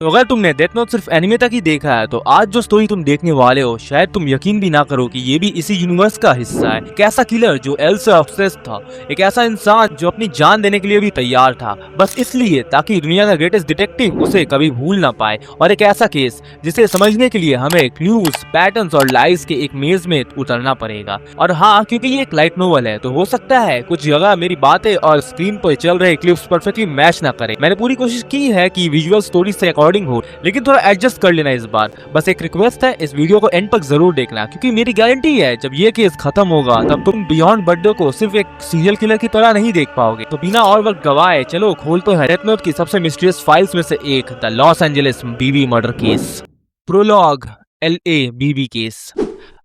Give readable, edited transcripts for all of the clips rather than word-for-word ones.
तो अगर तुमने डेथ नोट सिर्फ एनिमे तक ही देखा है तो आज जो स्टोरी तुम देखने वाले हो शायद तुम यकीन भी ना करो कि ये भी इसी यूनिवर्स का हिस्सा है। एक ऐसा किलर जो एल से ऑब्सेस्ड था, एक ऐसा इंसान जो अपनी जान देने के लिए भी तैयार था बस इसलिए ताकि दुनिया का ग्रेटेस्ट डिटेक्टिव उसे कभी भूल ना पाए, और एक ऐसा केस जिसे समझने के लिए हमें क्लूज, पैटर्न्स और लाइज के एक मेज में उतरना पड़ेगा। और हाँ, क्योंकि ये एक लाइट नोवेल है तो हो सकता है कुछ जगह मेरी बातें और स्क्रीन पर चल रहे क्लिप्स परफेक्टली मैच ना करे। मैंने पूरी कोशिश की है कि विजुअल स्टोरी से हो, लेकिन थोड़ा एडजस्ट कर लेना इस बार। बस एक रिक्वेस्ट है, इस वीडियो को एंड तक जरूर देखना क्योंकि मेरी गारंटी है जब ये केस खत्म होगा तब तुम बियॉन्ड बर्थडे को सिर्फ एक सीरियल किलर की तरह नहीं देख पाओगे। तो बिना और वक्त गवाए चलो खोलते हैं डेथ नोट की सबसे मिस्टीरियस फाइल्स में से एक, the Los Angeles BB murder case. Prologue, LA BB case.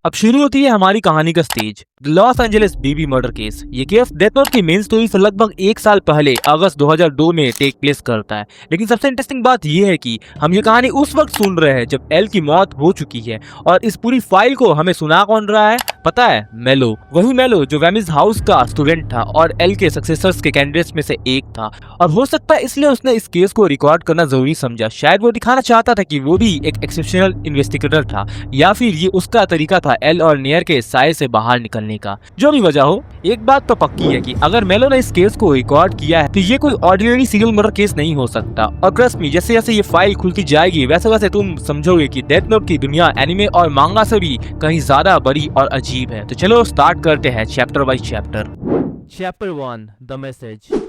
अब शुरू होती है हमारी कहानी का stage, the Los Angeles BB murder case. ये केस डेथ नोट की मेन स्टोरी से लगभग 1 साल पहले अगस्त 2002 में टेक प्लेस करता है। लेकिन सबसे इंटरेस्टिंग बात यह है कि हम ये कहानी उस वक्त सुन रहे हैं जब एल की मौत हो चुकी है, और इस पूरी फाइल को हमें सुना कौन रहा है पता है? मेलो। वही मेलो जो वेमिस हाउस का स्टूडेंट था और एल के सक्सेसर्स के कैंडिडेट्स में से एक था, और हो सकता है इसलिए उसने इस केस को रिकॉर्ड करना जरूरी समझा। शायद वो दिखाना चाहता था कि वो भी एक एक्सेप्शनल इन्वेस्टिगेटर था, या फिर ये उसका तरीका था एल और नियर के साए से बाहर निकलने का। जो भी वजह हो, एक बात तो पक्की है कि अगर मेलो ने इस केस को रिकॉर्ड किया है तो ये कोई ऑर्डिनरी सीरियल मर्डर केस नहीं हो सकता। और ट्रस्ट मी, जैसे जैसे ये फाइल खुलती जाएगी वैसे वैसे तुम समझोगे कि डेथ नोट की दुनिया एनिमे और मांगा से भी कहीं ज्यादा बड़ी और अजीब है। तो चलो स्टार्ट करते हैं chapter by chapter. Chapter 1, the message.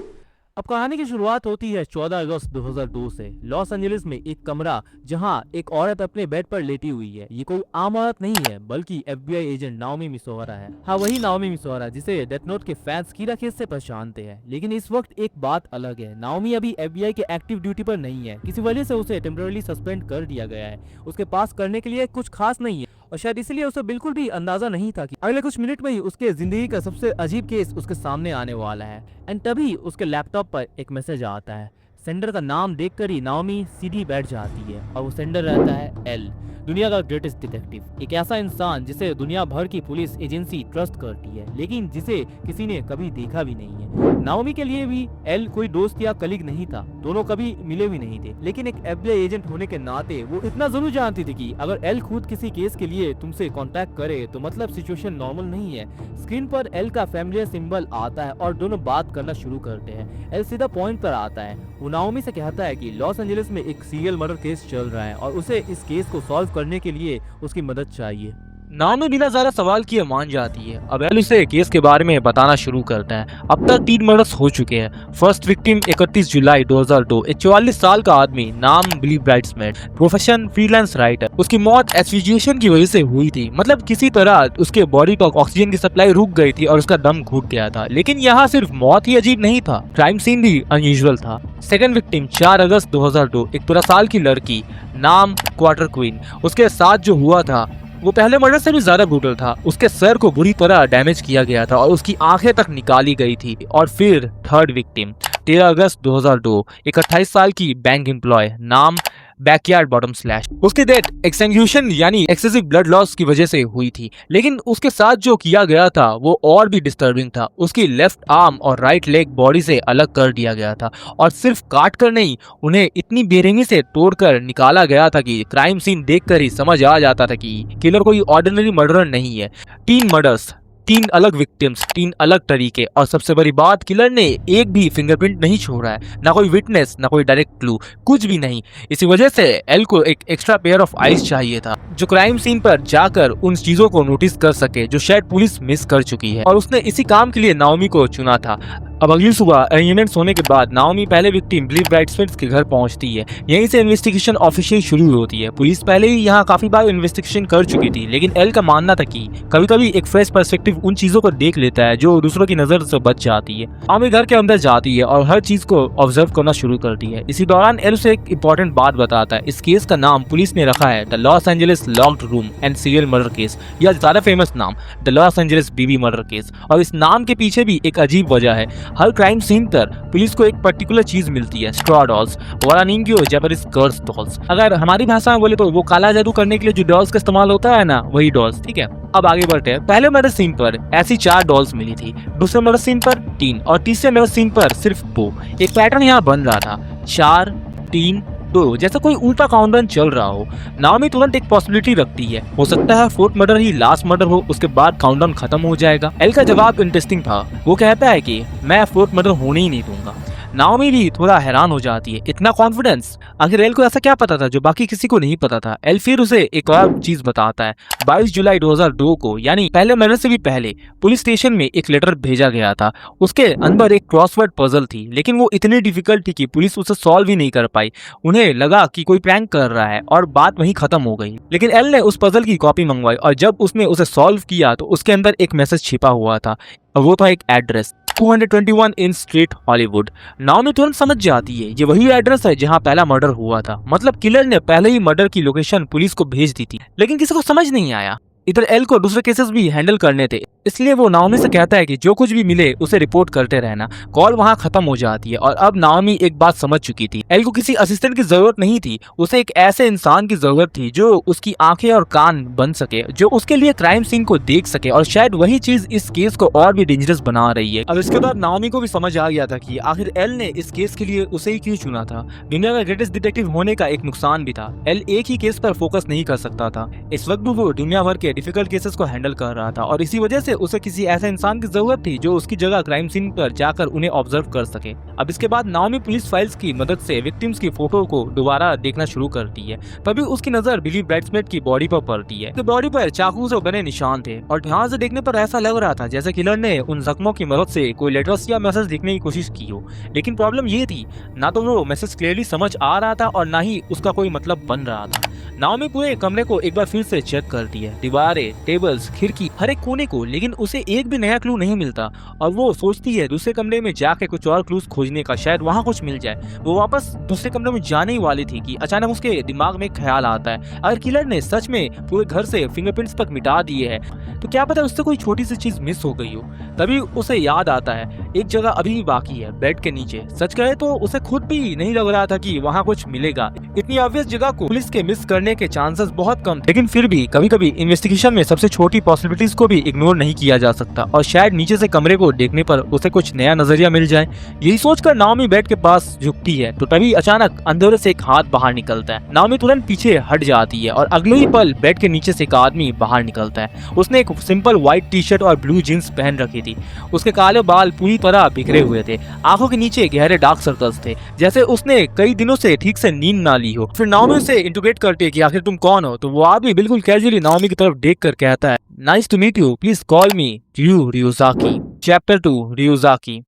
अब कहानी की शुरुआत होती है 14 अगस्त 2002 से लॉस एंजेलिस में एक कमरा जहां एक औरत अपने बेड पर लेटी हुई है। ये कोई आम औरत नहीं है बल्कि FBI एजेंट नाओमी मिसोहरा है। हाँ, वही नाओमी मिसोहरा जिसे डेथ नोट के फैंस कीड़ा केस से पहचानते हैं। लेकिन इस वक्त एक बात अलग है, नाओमी अभी FBI के एक्टिव ड्यूटी पर नहीं है। किसी वजह से उसे टेम्पररी सस्पेंड कर दिया गया है। उसके पास करने के लिए कुछ खास नहीं है, और शायद इसलिए उसे बिल्कुल भी अंदाजा नहीं था कि अगले कुछ मिनट में ही उसके जिंदगी का सबसे अजीब केस उसके सामने आने वाला है। एंड तभी उसके लैपटॉप पर एक मैसेज आता है। सेंडर का नाम देखकर ही नाओमी सीधी बैठ जाती है, और वो सेंडर रहता है एल, दुनिया का ग्रेटेस्ट डिटेक्टिव। एक ऐसा इंसान जिसे दुनिया भर की पुलिस एजेंसी ट्रस्ट करती है, लेकिन जिसे किसी ने कभी देखा भी नहीं है। नाओमी के लिए भी एल कोई दोस्त या कलीग नहीं था, दोनों कभी मिले भी नहीं थे। लेकिन एक FBI एजेंट होने के नाते वो इतना जरूर जानती थी कि अगर एल खुद किसी केस के लिए तुमसे कांटेक्ट करे तो मतलब सिचुएशन नॉर्मल नहीं है। स्क्रीन पर एल का फैमिलियर सिंबल आता है और दोनों बात करना शुरू करते हैं। एल सीधा पॉइंट पर आता है। वो नाओमी से कहता है कि लॉस एंजेलिस में एक सीरियल मर्डर केस चल रहा है और उसे इस केस को सॉल्व करने के लिए उसकी मदद चाहिए। नाओमी बिना ज्यादा सवाल किए मान जाती है। अब एल उसे केस के बारे में बताना शुरू करता है। अब तक 3 मर्डर्स हो चुके हैं। फर्स्ट विक्टिम 31 जुलाई 2002, एक 44 साल का आदमी, नाम बिली ब्राइट्समेड, प्रोफेशन फ्रीलांस राइटर। उसकी मौत एस्फिक्सिएशन की वजह से हुई थी, मतलब किसी तरह उसके बॉडी पर ऑक्सीजन की सप्लाई रुक गई थी और उसका दम घुट गया था। लेकिन यहाँ सिर्फ मौत ही अजीब नहीं था, क्राइम सीन भी अनयूजुअल था। सेकंड विक्टिम 4 अगस्त 2002, एक 13 साल की लड़की, नाम क्वार्टर क्वीन। उसके साथ जो हुआ था वो पहले मर्डर से भी ज्यादा ब्रूटल था। उसके सर को बुरी तरह डैमेज किया गया था और उसकी आंखें तक निकाली गई थी। और फिर थर्ड विक्टिम 13 अगस्त 2002, एक 28 साल की बैंक एम्प्लॉय, नाम बैकयार्ड बॉटम स्लैश। उसकी डेथ एक्सटेंग्यूशन यानी एक्सेसिव ब्लड लॉस की वजह से हुई थी। लेकिन उसके साथ जो किया गया था वो और भी डिस्टर्बिंग था। उसकी लेफ्ट आर्म और राइट लेग बॉडी से अलग कर दिया गया था, और सिर्फ काट कर नहीं, उन्हें इतनी बेरहमी से तोड़कर निकाला गया था कि क्राइम सीन देखकर ही समझ आ जाता था कि किलर कोई ऑर्डिनरी मर्डरर नहीं है। 3 मर्डर्स, 3 अलग विक्टिम्स, 3 अलग तरीके, और सबसे बड़ी बात, किलर ने एक भी फिंगरप्रिंट नहीं छोड़ा है, ना कोई विटनेस, ना कोई डायरेक्ट क्लू, कुछ भी नहीं। इसी वजह से एल को एक एक्स्ट्रा पेयर ऑफ आईज चाहिए था जो क्राइम सीन पर जाकर उन चीजों को नोटिस कर सके जो शायद पुलिस मिस कर चुकी है, और उसने इसी काम के लिए नाओमी को चुना था। अब अगली सुबह अरेंजमेंट्स होने के बाद नाओमी पहले विक्टिम बिली ब्राइट्समेड के घर पहुंचती है। यहीं से इन्वेस्टिगेशन ऑफिशियल शुरू होती है। पुलिस पहले ही यहाँ काफी बार इन्वेस्टिगेशन कर चुकी थी, लेकिन एल का मानना था कि कभी कभी एक फ्रेश पर्सपेक्टिव उन चीजों को देख लेता है जो दूसरों की नजर से बच जाती है। नाओमी घर के अंदर जाती है और हर चीज को ऑब्जर्व करना शुरू करती है। इसी दौरान एल से एक इंपॉर्टेंट बात बताता है। इस केस का नाम पुलिस ने रखा है the Los Angeles locked room and serial murder case, या ज्यादा फेमस नाम the Los Angeles BB murder case. और इस नाम के पीछे भी एक अजीब वजह है। हर क्राइम सीन पर पुलिस को एक पर्टिकुलर चीज मिलती है, स्ट्रॉ डॉल्स, वारानिंग्यो जापानीज कर्स डॉल्स। अगर हमारी भाषा में बोले तो वो काला जादू करने के लिए जो डॉल्स का इस्तेमाल होता है ना, वही डॉल्स। ठीक है, अब आगे बढ़ते हैं। पहले मर्डर सीन पर ऐसी 4 डॉल्स मिली थी, दूसरे मर्डर सीन पर 3, और तीसरे मर्डर सीन पर सिर्फ 2। एक पैटर्न यहाँ बन रहा था, 4, 3, तो जैसा कोई उल्टा काउंटडाउन चल रहा हो, नाओमी तुरंत एक पॉसिबिलिटी रखती है, हो सकता है फोर्थ मर्डर ही लास्ट मर्डर हो, उसके बाद काउंटडाउन खत्म हो जाएगा। एल का जवाब इंटरेस्टिंग था, वो कहता है कि मैं फोर्थ मर्डर होने ही नहीं दूंगा। नाओमी भी थोड़ा हैरान हो जाती है, इतना कॉन्फिडेंस, आखिर एल को ऐसा क्या पता था जो बाकी किसी को नहीं पता था। एल फिर उसे एक और चीज बताता है, 22 जुलाई 2002 को यानी पहले मर्डर से भी पहले पुलिस स्टेशन में एक लेटर भेजा गया था। उसके अंदर एक क्रॉसवर्ड पजल थी, लेकिन वो इतनी डिफिकल्ट थी कि पुलिस उसे सॉल्व ही नहीं कर पाई। उन्हें लगा कि कोई प्रैंक कर रहा है और बात वहीं खत्म हो गई। लेकिन एल ने उस पजल की कॉपी मंगवाई और जब उसने उसे सॉल्व किया तो उसके अंदर एक मैसेज छिपा हुआ था और वो था एक एड्रेस, 221 इन स्ट्रीट हॉलीवुड। नाओमी तुरंत समझ जाती है ये वही एड्रेस है जहां पहला मर्डर हुआ था, मतलब किलर ने पहले ही मर्डर की लोकेशन पुलिस को भेज दी थी, लेकिन किसी को समझ नहीं आया। इधर एल को दूसरे केसेस भी हैंडल करने थे, इसलिए वो नाओमी से कहता है कि जो कुछ भी मिले उसे रिपोर्ट करते रहना। कॉल वहाँ खत्म हो जाती है और अब नाओमी एक बात समझ चुकी थी, एल को किसी असिस्टेंट की जरूरत नहीं थी, उसे एक ऐसे इंसान की जरूरत थी जो उसकी आंखें और कान बन सके, जो उसके लिए क्राइम सीन को देख सके, और शायद वही चीज इस केस को और भी डेंजरस बना रही है। अब इसके बाद नाओमी को भी समझ आ गया था कि आखिर एल ने इस केस के लिए उसे ही क्यों चुना था। दुनिया का ग्रेटेस्ट डिटेक्टिव होने का एक नुकसान भी था, एल एक ही केस पर फोकस नहीं कर सकता था। इस वक्त वो दुनिया भर के डिफिकल्ट केसेस को हैंडल कर रहा था और इसी वजह से उसे किसी ऐसे इंसान की जरूरत थी जो उसकी जगह क्राइम सीन पर जाकर उन्हें ऑब्जर्व कर सके। अब इसके बाद नाओमी पुलिस फाइल्स की मदद से विक्टिम्स की फोटो को दोबारा देखना शुरू करती है। तभी उसकी नजर बिली ब्राइड्समेड की बॉडी पर पड़ती है। बॉडी पर चाकू से बने निशान थे और ध्यान से देखने पर ऐसा लग रहा था जैसे किलर ने उन जख्मों की मदद से कोई लेटर्स या मैसेज लिखने की कोशिश की हो। लेकिन प्रॉब्लम ये थी, ना तो वो मैसेज क्लियरली समझ आ रहा था और ना ही उसका कोई मतलब बन रहा था। नाओमी पूरे कमरे को एक बार फिर से चेक करती है, दीवारें, टेबल्स, खिड़की, हर एक कोने को, लेकिन उसे एक भी नया क्लू नहीं मिलता और वो सोचती है दूसरे कमरे में जाके कुछ और क्लूज खोजने का, शायद वहाँ कुछ मिल जाए। वो वापस दूसरे कमरे में जाने ही वाली थी कि अचानक उसके दिमाग में एक ख्याल आता है, अगर किलर ने सच में पूरे घर से फिंगरप्रिंट्स तक मिटा दिए हैं तो क्या पता उससे कोई छोटी सी चीज मिस हो गई हो। तभी उसे याद आता है एक जगह अभी भी बाकी है, बेड के नीचे। सच कहे तो उसे खुद भी नहीं लग रहा था कि वहाँ कुछ मिलेगा। इतनी ऑब्वियस जगह को पुलिस के मिस करने के चांसेस बहुत कम थे, लेकिन फिर भी कभी कभी इन्वेस्टिगेशन में सबसे छोटी पॉसिबिलिटीज को भी इग्नोर नहीं किया जा सकता और शायद नीचे से कमरे को देखने पर उसे कुछ नया नजरिया मिल जाए। यही सोचकर नाओमी बेड के पास झुकती है तो तभी अचानक अंधेरे से एक हाथ बाहर निकलता है। नाओमी तुरंत पीछे हट जाती है और अगले ही पल बेड के नीचे से एक आदमी बाहर निकलता है। उसने एक सिंपल व्हाइट टी शर्ट और ब्लू जींस पहन रखी थी। उसके काले बाल पूरी तरह बिखरे हुए थे, आंखों के नीचे गहरे डार्क सर्कल्स थे, जैसे उसने कई दिनों से ठीक से नींद ना ली हो। फिर नाओमी से इंट्रोगेट करती है कि आखिर तुम कौन हो, तो वो आदमी बिल्कुल कैजुअली नाओमी की तरफ देख कर कहता है, nice to meet you, please call me Ryu Ryuzaki. Chapter 2 Ryuzaki.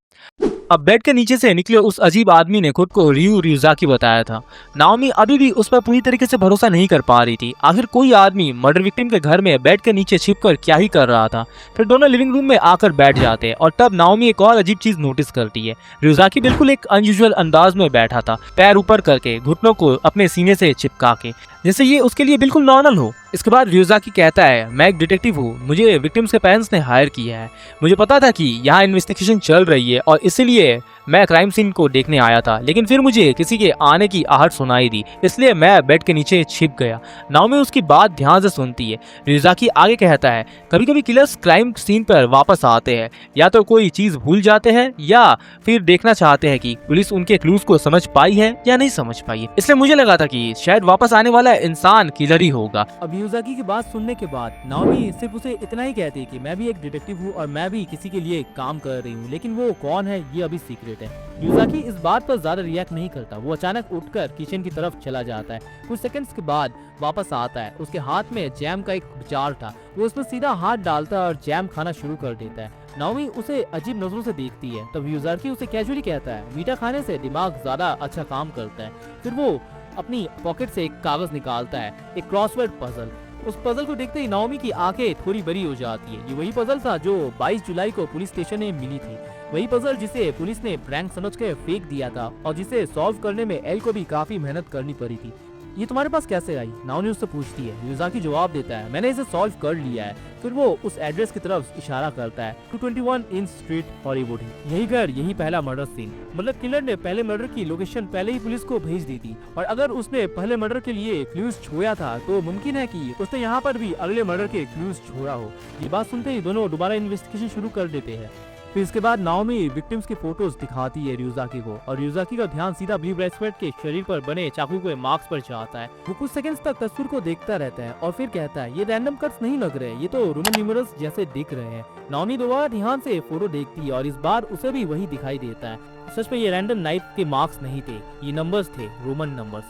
अब बेड के नीचे से निकले उस अजीब आदमी ने खुद को रयू रियोजाकी बताया था। नाओमी अभी भी उस पर पूरी तरीके से भरोसा नहीं कर पा रही थी। आखिर कोई आदमी मर्डर विक्टिम के घर में बेड के नीचे छिपकर क्या ही कर रहा था। फिर दोनों लिविंग रूम में आकर बैठ जाते हैं और तब नाओमी एक और अजीब चीज नोटिस करती है। रियोजाकी बिल्कुल एक अनयूजुअल अंदाज में बैठा था, पैर ऊपर करके, घुटनों को अपने सीने से चिपका के, जैसे ये उसके लिए बिल्कुल नॉर्मल हो। इसके बाद रियोजाकी कहता है, मैं एक डिटेक्टिव हूँ, मुझे विक्टिम्स के पेरेंट्स ने हायर किया है। मुझे पता था कि यहाँ इन्वेस्टिगेशन चल रही है और इसीलिए मैं क्राइम सीन को देखने आया था, लेकिन फिर मुझे किसी के आने की आहट सुनाई दी, इसलिए मैं बेड के नीचे छिप गया। नाओमी उसकी बात ध्यान से सुनती है। रियोजाकी आगे कहता है, कभी कभी किलर्स क्राइम सीन पर वापस आते हैं, या तो कोई चीज भूल जाते हैं या फिर देखना चाहते हैं कि पुलिस उनके क्लूज को समझ पाई है या नहीं समझ पाई है। इसलिए मुझे लगा था कि शायद वापस आने वाला इंसान किलर ही होगा। अब रियोजाकी की बात सुनने के बाद नाओमी सिर्फ उसे इतना ही कहती है कि मैं भी एक डिटेक्टिव हूँ और मैं भी किसी के लिए काम कर रही हूँ, लेकिन वो कौन है ये अभी सीक्रेट है। रियोजाकी इस बात पर ज्यादा रिएक्ट नहीं करता। वो अचानक उठकर किचन की तरफ चला जाता है। कुछ सेकंड्स के बाद वापस आता है। उसके हाथ में जैम का एक जार था। वो उसमें सीधा हाथ डालता है और जैम खाना शुरू कर देता है। नाओमी उसे अजीब नजरों से देखती है। तब रियोजाकी उसे कैजुअली कहता है, मीठा खाने से दिमाग ज्यादा अच्छा काम करता है। फिर वो अपनी पॉकेट से एक कागज निकालता है, एक क्रॉसवर्ड पजल। उस पजल को देखते ही नाओमी की आंखें थोड़ी बड़ी हो जाती है। ये वही पजल था जो 22 जुलाई को पुलिस स्टेशन में मिली थी। वही पजल जिसे पुलिस ने प्रैंक समझ के फेंक दिया था और जिसे सॉल्व करने में एल को भी काफी मेहनत करनी पड़ी थी। ये तुम्हारे पास कैसे आई? नाओमी उससे पूछती है। रियोजाकी जवाब देता है, मैंने इसे सॉल्व कर लिया है। फिर वो उस एड्रेस की तरफ इशारा करता है, 221 इन स्ट्रीट हॉलीवुड। यही घर, यही पहला मर्डर सीन। मतलब किलर ने पहले मर्डर की लोकेशन पहले ही पुलिस को भेज दी थी और अगर उसने पहले मर्डर के लिए क्लूज छोड़ा था तो मुमकिन है कि उसने यहाँ पर भी अगले मर्डर के क्लूज छोड़ा हो। ये बात सुनते ही दोनों दोबारा इन्वेस्टिगेशन शुरू कर देते हैं। फिर इसके बाद नाओमी विक्टिम्स की फोटोज दिखाती है ryuzaki को और ryuzaki का ध्यान सीधा ब्लू ब्रेसलेट के शरीर पर बने चाकू के मार्क्स पर जाता है। वो कुछ सेकंड्स तक तस्वीर को देखता रहता है और फिर कहता है ये रैंडम कट्स नहीं लग रहे, ये तो रोमन न्यूमरल्स जैसे दिख रहे हैं। नाओमी दोबारा ध्यान से फोटो देखती है और इस बार उसे भी वही दिखाई देता है। सच में ये रैंडम नाइफ के मार्क्स नहीं थे, ये नंबर्स थे, रोमन नंबर्स।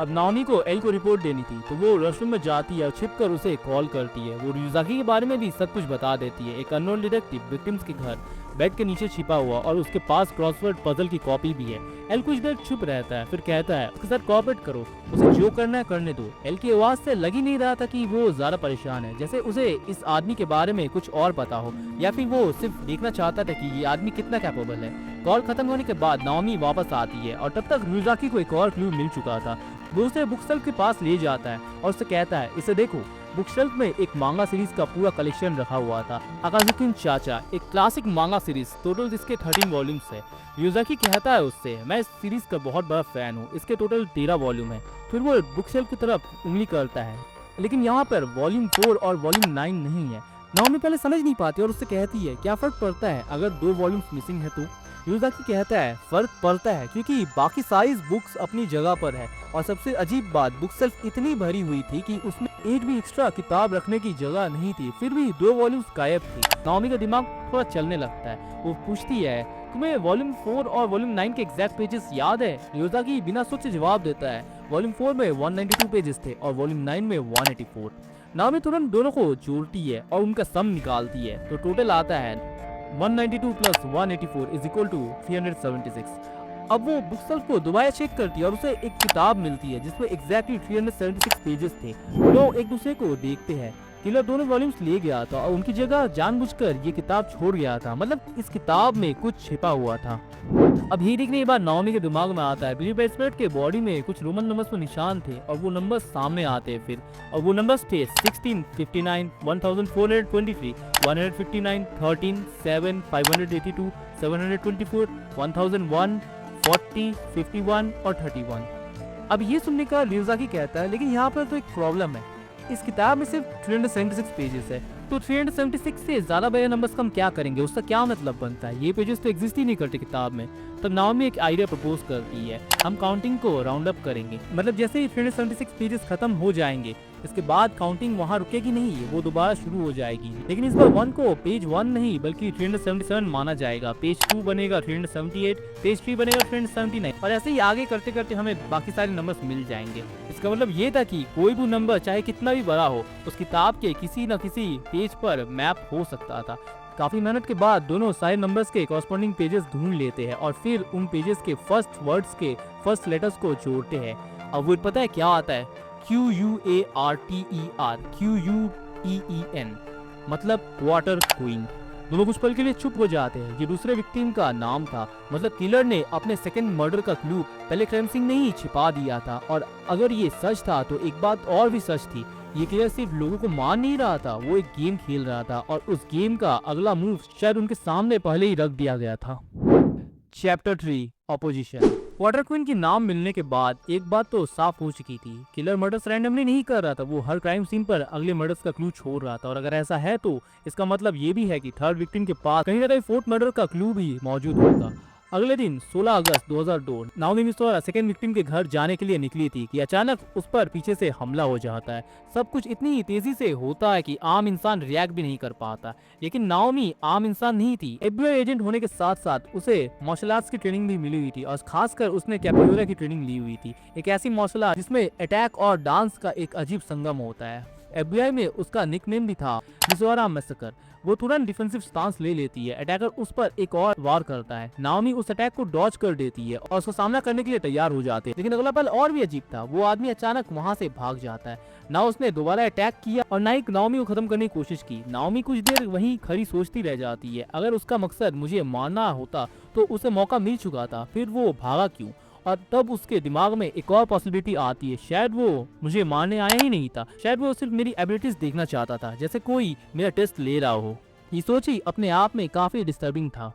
अब नाओमी को एल को रिपोर्ट देनी थी तो वो वॉशरूम में जाती है और छिपकर उसे कॉल करती है। वो ryuzaki के बारे में भी सब कुछ बता देती है। एक अननोन डिटेक्टिव विक्टिम्स के घर बेड के नीचे छिपा हुआ और उसके पास क्रॉसवर्ड पजल की कॉपी भी है। एल कुछ देर चुप रहता है, फिर कहता है उसके साथ कोऑपरेट करो, उसे जो करना है करने दो। एल की आवाज से लग ही नहीं रहा था कि वो ज्यादा परेशान है, जैसे उसे इस आदमी के बारे में कुछ और पता हो या फिर वो सिर्फ देखना चाहता था कि ये आदमी कितना कैपेबल है। कॉल खत्म होने के बाद नाओमी वापस आती है और तब तक ryuzaki को एक और क्लू मिल चुका था। वो उसे बुक शेल्फ के पास ले जाता है और उससे कहता है इसे देखो। बुक शेल्फ में एक मांगा सीरीज का पूरा कलेक्शन रखा हुआ था। अकाजुकिन चाचा, एक क्लासिक मांगा सीरीज, टोटल इसके 13 वॉल्यूम्स है। ryuzaki कहता है उससे मैं इस सीरीज का बहुत बड़ा फैन हूँ, इसके टोटल 13 वॉल्यूम है। फिर वो बुक शेल्फ की तरफ उंगली करता है, लेकिन यहाँ पर वॉल्यूम 4 और वॉल्यूम 9 नहीं है। नाओमी पहले समझ नहीं पाती और उससे कहती है क्या फर्क पड़ता है अगर 2 वॉल्यूम्स मिसिंग है तो। ryuzaki कहता है फर्क पड़ता है क्योंकि बाकी सारी बुक्स अपनी जगह पर है और सबसे अजीब बात बुक शेल्फ इतनी भरी हुई थी कि उसमें एक भी एक्स्ट्रा किताब रखने की जगह नहीं थी, फिर भी 2 वॉल्यूम्स गायब थी। नाओमी का दिमाग थोड़ा चलने लगता है। वो पूछती है तुम्हें वॉल्यूम 4 और वॉल्यूम 9 के एग्जैक्ट पेजेस याद है? ryuzaki बिना सोचे जवाब देता है वॉल्यूम 4 में 192 पेजेस थे और वॉल्यूम 9 में 184। नाओमी तुरंत दोनों को जोड़ती है और उनका सम निकालती है तो टोटल आता है 192 प्लस 184 इज इक्वल टू 376। अब वो बुक शेल्फ को दोबारा चेक करती है और उसे एक किताब मिलती है जिसमें एग्जैक्टली 376 पेजेस थे। लोग एक दूसरे को देखते हैं। किलर दोनों वॉल्यूम्स ले गया था और उनकी जगह जानबूझकर ये किताब छोड़ गया था, मतलब इस किताब में कुछ छिपा हुआ था। अब ये देखने के बाद नाओमी के दिमाग में आता है ब्लू ब्रेसलेट के बॉडी में कुछ रोमन नंबर्स में निशान थे और वो नंबर्स सामने आते हैं फिर, और वो नंबर्स थे 16, 59, 1423, 159, 13, 7, 582, 724, 1001, 40, 51 और 31। अब ये सुनने का ryuzaki कहता है लेकिन यहाँ पर तो एक प्रॉब्लम है, इस किताब में सिर्फ 376 पेजेस है, तो 376 से ज्यादा बड़े नंबर्स का हम क्या करेंगे, उसका क्या मतलब बनता है? ये पेजेस तो एग्जिस्ट ही नहीं करते किताब में। तब नाओमी एक आइडिया प्रपोज करती है, हम काउंटिंग को राउंड अप करेंगे, मतलब जैसे ही 376 पेजेस खत्म हो जाएंगे इसके बाद काउंटिंग वहाँ रुकेगी नहीं, वो दोबारा शुरू हो जाएगी। लेकिन इस बार 1 को पेज 1 नहीं बल्कि 377 माना जाएगा, पेज 2 बनेगा 378, पेज 3 बनेगा 379 और ऐसे ही आगे करते करते हमें बाकी सारे नंबर्स मिल जाएंगे। इसका मतलब ये था कि कोई भी नंबर चाहे कितना भी बड़ा हो उस किताब के किसी न किसी पेज पर मैप हो सकता था। काफी मेहनत के बाद दोनों सारे नंबर्स के कॉरस्पॉन्डिंग पेजेस ढूंढ लेते हैं और फिर उन पेजेस के फर्स्ट वर्ड्स के फर्स्ट लेटर्स को जोड़ते हैं। अब वो पता है क्या आता है? QUARTER, QUEEN, मतलब क्वार्टर क्वीन। दोनों कुछ पल के लिए चुप हो जाते हैं। ये दूसरे विक्टिम का नाम था, मतलब किलर ने अपने सेकंड मर्डर का क्लू पहले क्रैम सिंह ने ही छिपा दिया था। और अगर ये सच था तो एक बात और भी सच थी, ये किलर सिर्फ लोगों को मार नहीं रहा था, वो एक गेम खेल रहा था और उस गेम का अगला मूव शायद उनके सामने पहले ही रख दिया गया था। Chapter 3 opposition. वाटर क्वीन की नाम मिलने के बाद एक बात तो साफ हो चुकी थी, किलर मर्डर्स रैंडमली नहीं कर रहा था, वो हर क्राइम सीन पर अगले मर्डर्स का क्लू छोड़ रहा था। और अगर ऐसा है तो इसका मतलब ये भी है कि थर्ड विक्टिम के पास कहीं ना कहीं फोर्थ मर्डर का क्लू भी मौजूद होगा। अगले दिन 16 अगस्त 2002 नाओमी मिसोरा सेकेंड विक्टिम के घर जाने के लिए निकली थी कि अचानक उस पर पीछे से हमला हो जाता है। सब कुछ इतनी तेजी से होता है कि आम इंसान रिएक्ट भी नहीं कर पाता, लेकिन नाओमी आम इंसान नहीं थी। FBI एजेंट होने के साथ साथ उसे मार्शल आर्ट्स की ट्रेनिंग भी मिली हुई थी और खासकर उसने कैपोएरा की ट्रेनिंग ली हुई थी, एक ऐसी मार्शल आर्ट जिसमें अटैक और डांस का एक अजीब संगम होता है। FBI में उसका निकनेम भी था मिसोरा मैसेकर। वो तुरंत डिफेंसिव स्टांस ले लेती है, अटैकर उस पर एक और वार करता है, नाओमी उस अटैक को डॉज कर देती है और उसका सामना करने के लिए तैयार हो जाते हैं। लेकिन अगला पल और भी अजीब था, वो आदमी अचानक वहाँ से भाग जाता है। ना उसने दोबारा अटैक किया और ना ही नाओमी को खत्म करने की कोशिश की। नाओमी कुछ देर वहीं खड़ी सोचती रह जाती है, अगर उसका मकसद मुझे मारना होता तो उसे मौका मिल चुका था, फिर वो भागा क्यों? और तब उसके दिमाग में एक और पॉसिबिलिटी आती है, शायद वो मुझे मारने आया ही नहीं था, शायद वो सिर्फ मेरी एबिलिटीज देखना चाहता था, जैसे कोई मेरा टेस्ट ले रहा हो। ये सोच ही अपने आप में काफी डिस्टर्बिंग था।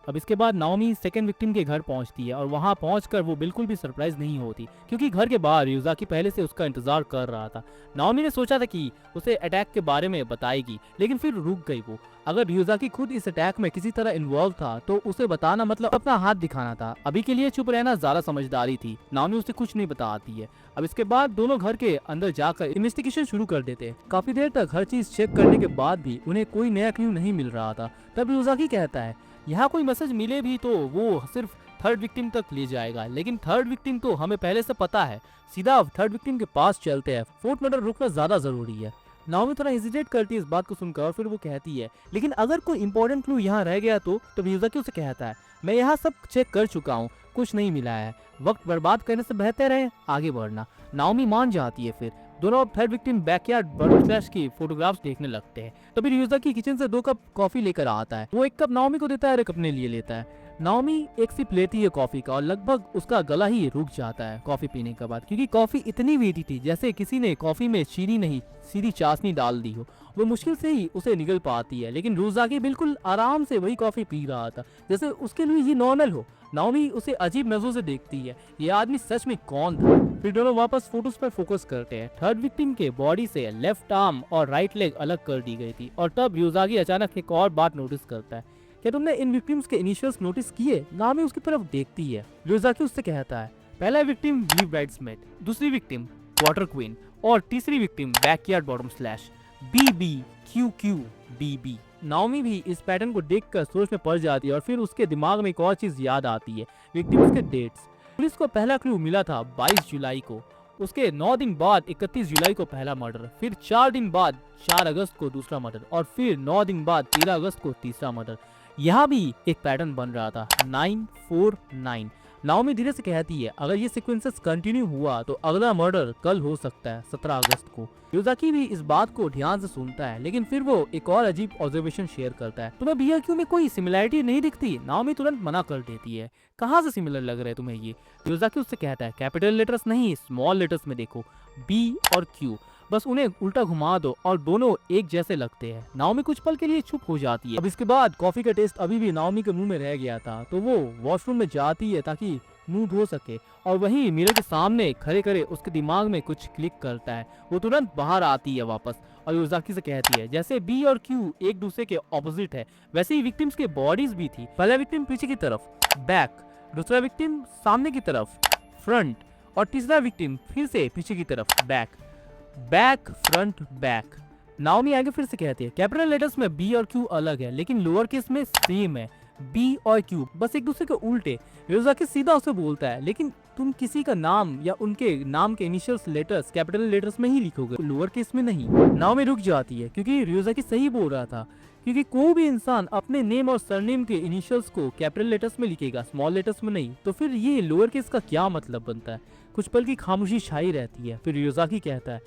अब इसके बाद नाओमी सेकंड विक्टिम के घर पहुंचती है और वहां पहुंचकर वो बिल्कुल भी सरप्राइज नहीं होती, क्योंकि घर के बाहर युजाकी पहले से उसका इंतजार कर रहा था। नाओमी ने सोचा था कि उसे अटैक के बारे में बताएगी, लेकिन फिर रुक गई वो। अगर युजाकी खुद इस अटैक में किसी तरह इन्वॉल्व था तो उसे बताना मतलब अपना हाथ दिखाना था। अभी के लिए चुप रहना ज्यादा समझदारी थी। नाओमी उसे कुछ नहीं बताती है। अब इसके बाद दोनों घर के अंदर जाकर इन्वेस्टिगेशन शुरू कर देते हैं। काफी देर तक हर चीज चेक करने के बाद भी उन्हें कोई नया क्लू नहीं मिल रहा था। तब युजाकी कहता है यहाँ कोई मैसेज मिले भी तो वो सिर्फ थर्ड विक्टिम तक ले जाएगा, लेकिन थर्ड विक्टिम तो हमें पहले से पता है। सीधा थर्ड विक्टिम के पास चलते हैं। फोर्थ मर्डर रुकना ज्यादा जरूरी है। नाओमी थोड़ा हेजिटेट करती है इस बात को सुनकर और फिर वो कहती है लेकिन अगर कोई इंपॉर्टेंट क्लू यहाँ रह गया तो युजाकी उसे कहता है मैं यहाँ सब चेक कर चुका हूँ, कुछ नहीं मिला है, वक्त बर्बाद करने से बेहतर है आगे बढ़ना। नाओमी मान जाती है। फिर दोनों थर्ड विक्टिम बैकयार्ड बर्ड की फोटोग्राफ्स देखने लगते हैं। तभी युजाकी किचन से 2 कप कॉफी लेकर आता है। वो 1 कप नाओमी को देता है और 1 अपने लिए लेता है। नाओमी एक सिप लेती है कॉफी का और लगभग उसका गला ही रुक जाता है कॉफी पीने के बाद, क्योंकि कॉफी इतनी मीठी थी जैसे किसी ने कॉफी में चीनी नहीं सीधी चाशनी डाल दी हो। वो मुश्किल से ही उसे निगल पाती है, लेकिन युजाकी बिल्कुल आराम से वही कॉफी पी रहा था जैसे उसके लिए ये नॉर्मल हो। नाओमी उसे अजीब नजरों से देखती है, ये आदमी सच में कौन था। फिर दोनों वापस फोटोज पर फोकस करते हैं। थर्ड विक्टिम के बॉडी से लेफ्ट आर्म और राइट लेग अलग कर दी गई थी और तब युजाकी अचानक एक और बात नोटिस करता है। क्या तुमने इन विक्टिम्स के इनिशियल्स नोटिस किए? नाओमी उसकी तरफ देखती है। युजाकी उससे कहता है पहला विक्टिम ब्ली ब्राइड्समेड, दूसरी विक्टिम वाटर क्वीन और तीसरी victim backyard bottom slash BBQQBB। Naomi भी इस पैटर्न को देखकर सोच में पड़ जाती है और फिर उसके दिमाग में एक और चीज याद आती है, विक्टिम्स के डेट्स। पुलिस को पहला क्लू मिला था 22 जुलाई को, उसके 9 दिन बाद 31 जुलाई को पहला मर्डर, फिर 4 दिन बाद 4 अगस्त को दूसरा मर्डर और फिर 9 दिन बाद 13 अगस्त को तीसरा मर्डर। यहाँ भी एक पैटर्न बन रहा था 949। नाओमी धीरे से कहती है अगर ये सीक्वेंसेस कंटिन्यू हुआ तो अगला मर्डर कल हो सकता है 17 अगस्त को। युजाकी भी इस बात को ध्यान से सुनता है, लेकिन फिर वो एक और अजीब ऑब्जर्वेशन शेयर करता है। तुम्हें BRQ में कोई सिमिलैरिटी नहीं दिखती? नाओमी तुरंत मना कर देती है। कहाँ से सिमिलर लग रहे तुम्हें ये? युजाकी उससे कहता है कैपिटल लेटर्स नहीं, स्मॉल लेटर्स में देखो, B और Q, बस उन्हें उल्टा घुमा दो और दोनों एक जैसे लगते हैं। नाओमी कुछ पल के लिए चुप हो जाती है। अब इसके बाद कॉफी का टेस्ट अभी भी नाओमी के मुंह में रह गया था, तो वो वॉशरूम में जाती है ताकि मुंह धो सके और वहीं मिरर के सामने खड़े खड़े उसके दिमाग में कुछ क्लिक करता है। वो तुरंत बाहर आती है वापस और युजाकी से कहती है जैसे B और Q एक दूसरे के ऑपोजिट है वैसे ही विक्टिम्स के बॉडीज भी थी। पहला विक्टिम पीछे की तरफ बैक, दूसरा विक्टिम सामने की तरफ फ्रंट और तीसरा विक्टिम फिर से पीछे की तरफ back, back front back. Naomi आगे फिर से कहती है कैपिटल लेटर्स में B और Q अलग है लेकिन लोअर केस में सेम है, B और Q बस एक दूसरे के उल्टे। युजाकी सीधा उसे बोलता है लेकिन तुम किसी का नाम या उनके नाम के इनिशियल्स लेटर्स कैपिटल लेटर्स में ही लिखोगे, लोअर केस में नहीं। नाओमी रुक जाती है क्योंकि युजाकी सही बोल रहा था, क्योंकि कोई भी इंसान अपने नेम और सरनेम के इनिशियल्स को कैपिटल लेटर्स में लिखेगा, स्मॉल लेटर्स में नहीं। तो फिर ये लोअर केस का क्या मतलब बनता है? कुछ पल की खामोशी छाई रहती है। फिर युजाकी कहता है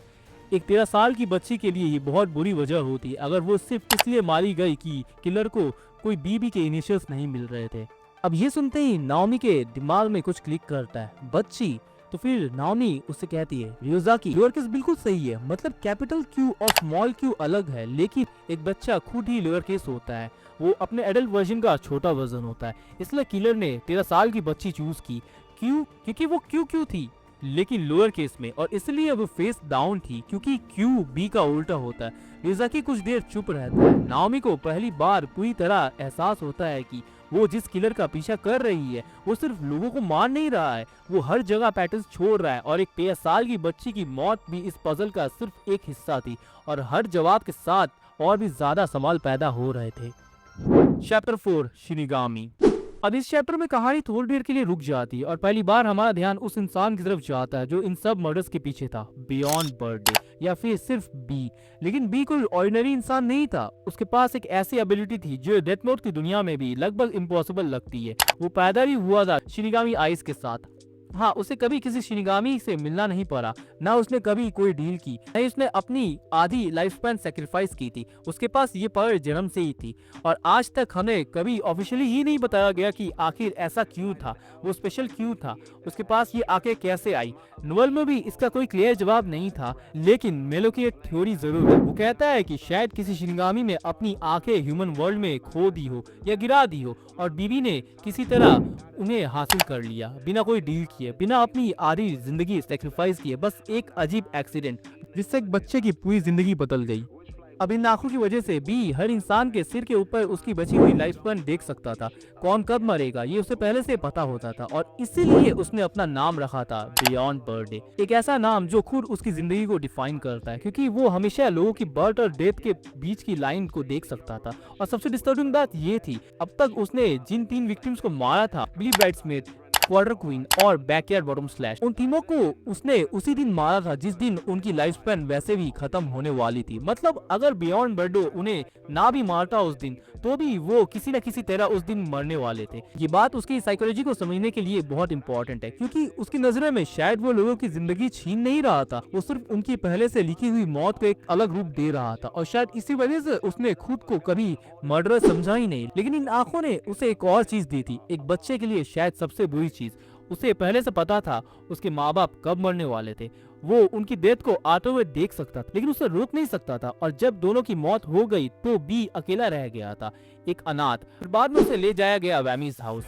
एक 13 साल की बच्ची के लिए ये बहुत बुरी वजह होती है अगर वो सिर्फ इसलिए मारी गई कि किलर को कोई BB के इनिशियल्स नहीं मिल रहे थे। अब ये सुनते ही नाओमी के दिमाग में कुछ क्लिक करता है, बच्ची। तो फिर नाओमी उससे कहती है युजाकी लोअर केस बिल्कुल सही है, मतलब कैपिटल Q और स्मॉल q अलग है, लेकिन एक बच्चा खुद ही लोअर केस होता है, वो अपने एडल्ट वर्जन का छोटा वर्जन होता है। इसलिए किलर ने 13 साल की बच्ची चूज की, क्यों? क्योंकि वो QQ थी लेकिन लोअर केस में, और इसलिए वो फेस डाउन थी क्योंकि Q B का उल्टा होता है। युजाकी कुछ देर चुप रहता है। नाओमी को पहली बार पूरी तरह एहसास होता है कि वो जिस किलर का पीछा कर रही है वो सिर्फ लोगों को मार नहीं रहा है, वो हर जगह पैटर्न्स छोड़ रहा है और एक 13 साल की बच्ची की मौत भी इस पजल का सिर्फ एक हिस्सा थी और हर जवाब के साथ और भी ज्यादा सवाल पैदा हो रहे थे। Chapter 4 shinigami. अब इस चैप्टर में कहानी थोड़ी देर के लिए रुक जाती है और पहली बार हमारा ध्यान उस इंसान की तरफ जाता है जो इन सब मर्डर्स के पीछे था, बियॉन्ड बर्थडे या फिर सिर्फ बी। लेकिन बी कोई ऑर्डिनरी इंसान नहीं था, उसके पास एक ऐसी एबिलिटी थी जो डेथ नोट की दुनिया में भी लगभग इम्पॉसिबल लगती है। वो पैदा भी हुआ था शिनिगामी आइस के साथ। हाँ, उसे कभी किसी शिनिगामी से मिलना नहीं पड़ा, ना उसने कभी कोई डील की, नहीं उसने अपनी आधी लाइफ स्पैन सेक्रीफाइस की थी। उसके पास ये पावर जन्म से ही थी और आज तक हमें कभी ऑफिशियली ही नहीं बताया गया कि आखिर ऐसा क्यों था, वो स्पेशल क्यों था, उसके पास ये आंखें कैसे आई। नोवेल में भी इसका कोई क्लियर जवाब नहीं था, लेकिन मेलो की एक थ्योरी जरूर है। वो कहता है कि शायद किसी शिनिगामी ने अपनी आंखें ह्यूमन वर्ल्ड में खो दी हो या गिरा दी हो और बीबी ने किसी तरह उन्हें हासिल कर लिया, बिना कोई डील किए, बिना अपनी आधी जिंदगी सेक्रीफाइस किए, बस एक अजीब एक्सीडेंट जिससे एक बच्चे की पूरी जिंदगी बदल गई। अब इन आंखों की वजह से भी हर इंसान के सिर के ऊपर उसकी बची हुई लाइफ स्पैन देख सकता था। कौन कब मरेगा ये उसे पहले से पता होता था और इसीलिए उसने अपना नाम रखा था बियॉन्ड बर्थडे, एक ऐसा नाम जो खुद उसकी जिंदगी को डिफाइन करता है, क्योंकि वो हमेशा लोगों की बर्थ और डेथ के बीच की लाइन को देख सकता था। और सबसे डिस्टर्बिंग बात ये थी, अब तक उसने जिन 3 विक्टिम्स को मारा था, बिली ब्राइड्समेड, क्वार्टर क्वीन और बैकयार्ड बॉटम स्लैश, उन तीनों को उसने उसी दिन मारा था जिस दिन उनकी लाइफ स्पैन वैसे भी खत्म होने वाली थी। मतलब अगर बियॉन्ड बर्थडे उन्हें ना भी मारता उस दिन, तो भी वो किसी न किसी तरह उस दिन मरने वाले थे। ये बात उसकी साइकोलॉजी को समझने के लिए बहुत इंपॉर्टेंट है, क्योंकि उसकी नजरों में शायद वो लोगों की जिंदगी छीन नहीं रहा था, वो सिर्फ उनकी पहले से लिखी हुई मौत को एक अलग रूप दे रहा था। और शायद इसी वजह से उसने खुद को कभी मर्डरर समझा ही नहीं। लेकिन इन आंखों ने उसे एक और चीज दी थी, एक बच्चे के लिए शायद सबसे बुरी चीज। उसे पहले से पता था उसके माँ बाप कब मरने वाले थे, वो उनकी डेथ को आते हुए देख सकता था, लेकिन उसे रोक नहीं सकता था। और जब दोनों की मौत हो गई तो बी अकेला रह गया था, एक अनाथ। फिर बाद में उसे ले जाया गया वैमीज हाउस।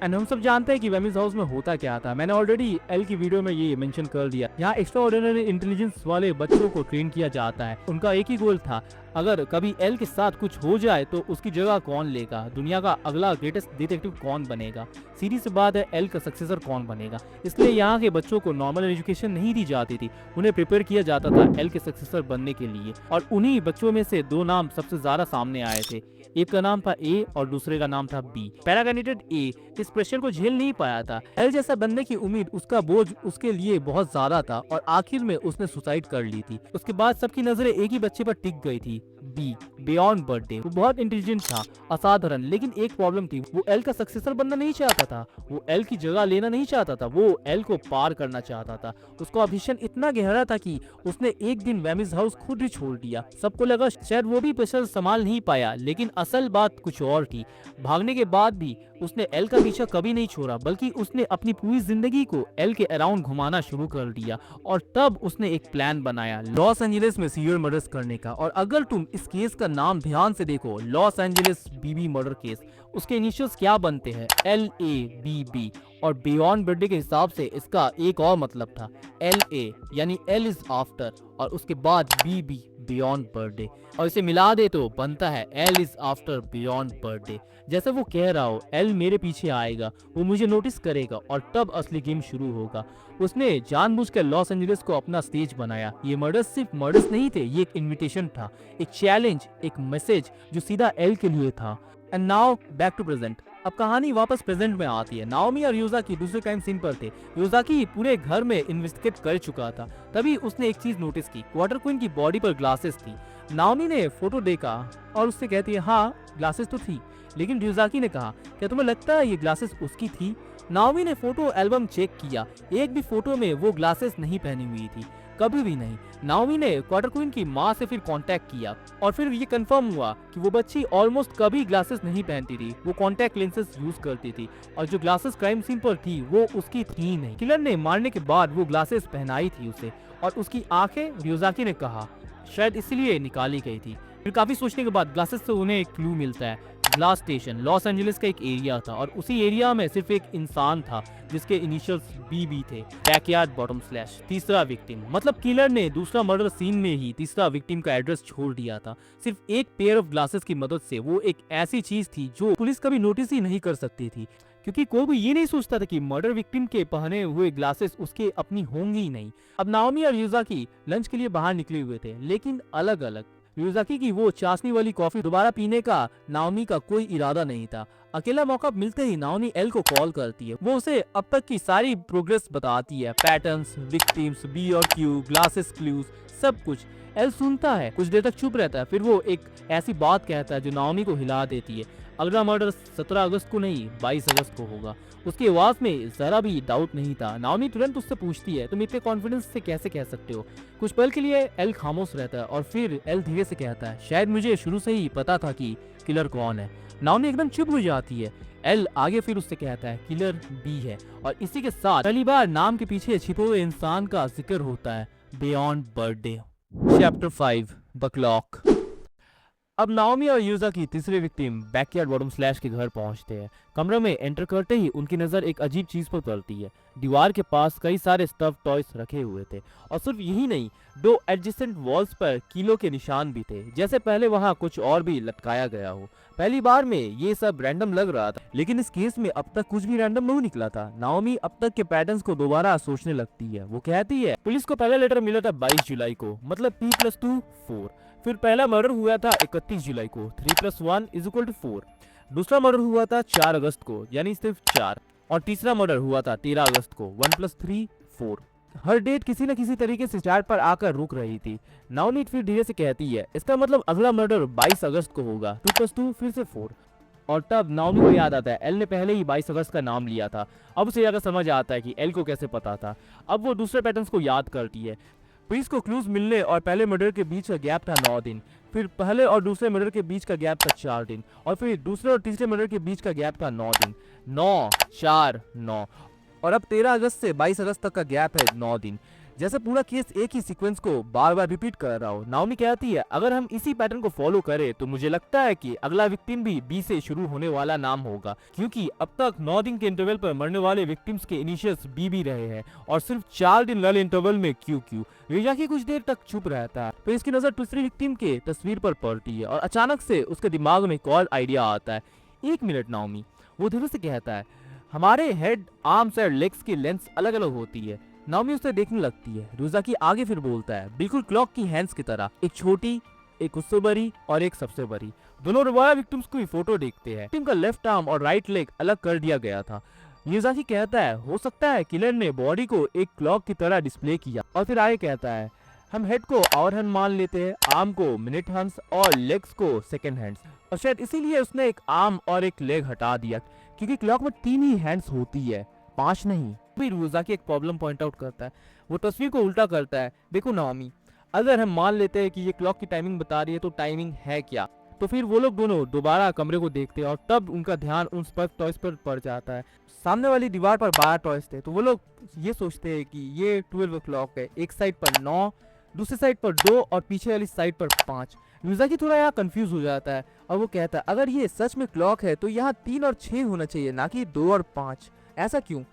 एंड हम सब जानते हैं कि वेमिस हाउस में होता क्या था। मैंने ऑलरेडी एल की वीडियो में ये मेंशन कर दिया। यहाँ एक्स्ट्रा ऑर्डिनरी इंटेलिजेंस वाले बच्चों को ट्रेन किया जाता है। उनका एक ही गोल था, अगर कभी एल के साथ कुछ हो जाए तो उसकी जगह कौन लेगा, दुनिया का अगला ग्रेटेस्ट डिटेक्टिव कौन बनेगा, सीधी सी बात है एल का सक्सेसर कौन बनेगा। इसलिए यहाँ के बच्चों को नॉर्मल एजुकेशन नहीं दी जाती थी, उन्हें प्रिपेयर किया जाता था एल के सक्सेसर बनने के लिए। और उन्हीं बच्चों में से 2 नाम सबसे ज्यादा सामने आए थे, एक का नाम था ए और दूसरे का नाम था बी। पैरा कैंडिडेट ए इस प्रेशर को झेल नहीं पाया था। एल जैसा बनने की उम्मीद, उसका बोझ उसके लिए बहुत ज्यादा था और आखिर में उसने सुसाइड कर ली थी। उसके बाद सबकी नजरें एक ही बच्चे पर टिक गई थी, बी, बियॉन्ड बर्थडे। वो बहुत इंटेलिजेंट था, असाधारण, लेकिन एक प्रॉब्लम थी, वो एल का सक्सेसर बनना नहीं चाहता था, वो एल की जगह लेना नहीं चाहता था, वो एल को पार करना चाहता था। उसका अभिशन इतना गहरा था कि उसने एक दिन वेमिस हाउस खुद ही छोड़ दिया। सबको लगा शायद वो भी प्रेशर संभाल नहीं पाया, लेकिन असल बात कुछ और थी। भागने के बाद भी उसने एल का पीछा कभी नहीं छोड़ा, बल्कि उसने अपनी पूरी जिंदगी को एल के अराउंड घुमाना शुरू कर दिया। और तब उसने एक प्लान बनाया लॉस एंजलिस में सीरियल मर्डर्स करने का। और अगर तुम इस केस का नाम ध्यान से देखो, लॉस एंजलिस बीबी मर्डर केस, उसके इनिशियल्स क्या बनते हैं, LABB। और बियॉन्ड बर्थडे के हिसाब से इसका एक और मतलब था, LA यानी एल इज आफ्टर, और उसके बाद BB बियॉन्ड बर्थडे, और इसे मिला दे तो बनता है L is after beyond birthday. जैसे वो कह रहा हो, एल मेरे पीछे आएगा, वो मुझे नोटिस करेगा और तब असली गेम शुरू होगा। उसने जानबूझकर लॉस एंजलिस को अपना स्टेज बनाया। ये मर्डर्स सिर्फ मर्डर्स नहीं थे, ये एक इनविटेशन था, एक चैलेंज, एक मैसेज जो सीधा एल के लिए था। And now back to present. अब कहानी वापस प्रेजेंट में आती है। नाओमी और यूजाकी दूसरे क्राइम सीन पर थे। यूजाकी पूरे घर में इन्वेस्टिगेट कर चुका था, तभी उसने एक चीज नोटिस की, क्वार्टर क्वीन की बॉडी पर ग्लासेस थी। नाओमी ने फोटो देखा और उससे कहती है, हाँ ग्लासेस तो थी, लेकिन यूजाकी ने कहा, क्या तुम्हें लगता है ये ग्लासेस उसकी थी? नाओमी ने फोटो एल्बम चेक किया, एक भी फोटो में वो ग्लासेस नहीं पहनी हुई थी, कभी भी नहीं। नाओमी ने क्वार्टर क्वीन की माँ से फिर कांटेक्ट किया और फिर ये कंफर्म हुआ कि वो बच्ची ऑलमोस्ट कभी ग्लासेस नहीं पहनती थी, वो कांटेक्ट लेंसेज यूज करती थी, और जो ग्लासेस क्राइम सीन पर थी वो उसकी थी नहीं। किलर ने मारने के बाद वो ग्लासेस पहनाई थी उसे, और उसकी आंखें, यूजाकी ने कहा, शायद इसलिए निकाली गई थी। फिर काफी सोचने के बाद ग्लासेस से उन्हें एक क्लू मिलता है। ग्लास स्टेशन लॉस एंजलिस का एक एरिया था और उसी एरिया में सिर्फ एक इंसान था जिसके इनिशियल्स BB थे, बैकयार्ड बॉटम स्लैश, तीसरा विक्टिम। मतलब किलर ने दूसरा मर्डर सीन में ही तीसरा विक्टिम का एड्रेस छोड़ दिया था, सिर्फ एक पेयर ऑफ ग्लासेस की मदद से। वो एक ऐसी चीज थी जो पुलिस कभी नोटिस ही नहीं कर सकती थी, क्योंकि कोई भी ये नहीं सोचता था कि मर्डर विक्टिम के पहने हुए ग्लासेस उसके अपनी होंगी ही नहीं। अब नाओमी और यूजाकी लंच के लिए बाहर निकले हुए थे, लेकिन अलग अलग। यूजाकी की वो चाशनी वाली कॉफी दोबारा पीने का नाओमी का कोई इरादा नहीं था। अकेला मौका मिलते ही नाओमी एल को कॉल करती है। वो उसे अब तक की सारी प्रोग्रेस बताती है, पैटर्न्स, विक्टिम्स, B और Q, ग्लासेस, क्लूज, सब कुछ। एल सुनता है, कुछ देर तक चुप रहता है, फिर वो एक ऐसी बात कहता है जो नाओमी को हिला देती है। अगला मर्डर 17 अगस्त को नहीं 22 अगस्त को होगा। उसकी आवाज में जरा भी डाउट नहीं था। नाओमी तुरंत उससे पूछती है, तुम इतने कॉन्फिडेंस से कैसे कह सकते हो? कुछ पल के लिए एल खामोश रहता है और फिर एल धीरे से कहता है, शायद मुझे शुरू से ही पता था कि किलर कौन है। नाओमी एकदम चुप हो जाती है। एल आगे फिर उससे कहता है, किलर बी है। और इसी के साथ पहली बार नाम के पीछे छिपे हुए इंसान का जिक्र होता है, beyond birthday. Chapter 5 the clock. अब नाओमी और यूजा की तीसरे विक्टिम बैकयार्ड बॉटम स्लैश के घर पहुंचते हैं। कमरे में एंटर करते ही उनकी नजर एक अजीब चीज पर पड़ती है। दीवार के पास कई सारे स्टफ टॉयज रखे हुए थे और सिर्फ यही नहीं, 2 एडजेसेंट वॉल्स पर कीलों के निशान भी थे, जैसे पहले वहां कुछ और भी लटकाया गया हो। पहली बार में ये सब रैंडम लग रहा था, लेकिन इस केस में अब तक कुछ भी रैंडम नहीं निकला था। नाओमी अब तक के पैटर्न्स को दोबारा सोचने लगती है। वो कहती है, पुलिस को पहला लेटर मिला था 22 जुलाई को, मतलब P+2 4। फिर पहला मर्डर हुआ था 31 जुलाई को, 3+1 = 4। दूसरा मर्डर हुआ था 4 अगस्त को, यानी सिर्फ 4। और तीसरा मर्डर हुआ था 13 अगस्त को, 1+3 4। हर डेट किसी न किसी तरीके से 4 पर आकर रुक रही थी। नाओमी फिर धीरे से कहती है, इसका मतलब अगला मर्डर 22 अगस्त को होगा, 2+2 फिर से 4। और तब नाओमी को याद आता है, एल ने पहले ही 22 अगस्त का नाम लिया था। अब उसे अगर समझ आता है कि एल को कैसे पता था। अब वो दूसरे पैटर्न्स को याद करती है। पुलिस को क्लूज मिलने और पहले मर्डर के बीच का गैप था 9 दिन। फिर पहले और दूसरे मर्डर के बीच का गैप था 4 दिन। और फिर दूसरे और तीसरे मर्डर के बीच का गैप था 9 दिन। 9 4 9। और अब 13 अगस्त से 22 अगस्त तक का गैप है 9 दिन। जैसे पूरा केस एक ही सीक्वेंस को बार बार रिपीट कर रहा हो। नाओमी कहती है, अगर हम इसी पैटर्न को फॉलो करें तो मुझे लगता है कि अगला विक्टिम भी बी से शुरू होने वाला नाम होगा, क्योंकि अब तक 9 दिन के इंटरवल पर मरने वाले विक्टिम्स के इनिशियल्स बी भी रहे हैं और सिर्फ 4 दिन वाले इंटरवल में क्यू। रियाकी कुछ देर तक चुप रहता है, फिर इसकी नजर दूसरी विक्टिम के तस्वीर पर पड़ती है और अचानक से उसके दिमाग में एक और आइडिया आता है। 1 मिनट नाओमी, वो धीरे से कहता है, हमारे हेड, आर्म्स और लेग्स की लेंथ अलग अलग होती है। नाओमी उसे देखने लगती है। रुजाकी आगे फिर बोलता है, बिल्कुल क्लॉक की हैंड्स की तरह, एक छोटी, एक उससे बड़ी और एक सबसे बड़ी। दोनों दोबारा विक्टिम्स की फोटो देखते हैं। विक्टिम का लेफ्ट आर्म और राइट लेग अलग कर दिया गया था। रुजाकी कहता है, हो सकता है किलर ने बॉडी को एक क्लॉक की तरह डिस्प्ले किया। और फिर आगे कहता है, हम हेड को आवर हैंड मान लेते हैं, आर्म को मिनट हैंड्स और लेग्स को सेकंड हैंड्स। और शायद इसीलिए उसने एक आर्म और एक लेग हटा दिया, क्योंकि क्लॉक में 3 ही हैंड्स होती है, 5 नहीं। भी रुजाकी एक प्रॉब्लम पॉइंट आउट करता है। वो तस्वीर को उल्टा करता है। देखो नाओमी, अगर हम मान लेते हैं कि ये क्लॉक की टाइमिंग बता रही है तो टाइमिंग है क्या? तो फिर वो लोग दोनों दोबारा कमरे को देखते हैं और तब उनका ध्यान उन स्पर्श टॉयज पर पड़ जाता है। सामने वाली दीवार पर 12 टॉयज थे, तो वो लोग ये सोचते हैं कि ये 12 क्लॉक है। एक साइड पर 9, दूसरी साइड पर 2 और पीछे वाली साइड पर 5। रुजाकी थोड़ा यहाँ कंफ्यूज हो जाता है और वो कहता है, अगर ये सच में क्लॉक है तो यहाँ 3 और 6 होना चाहिए, ना कि 2 और 5। ऐसा क्यों?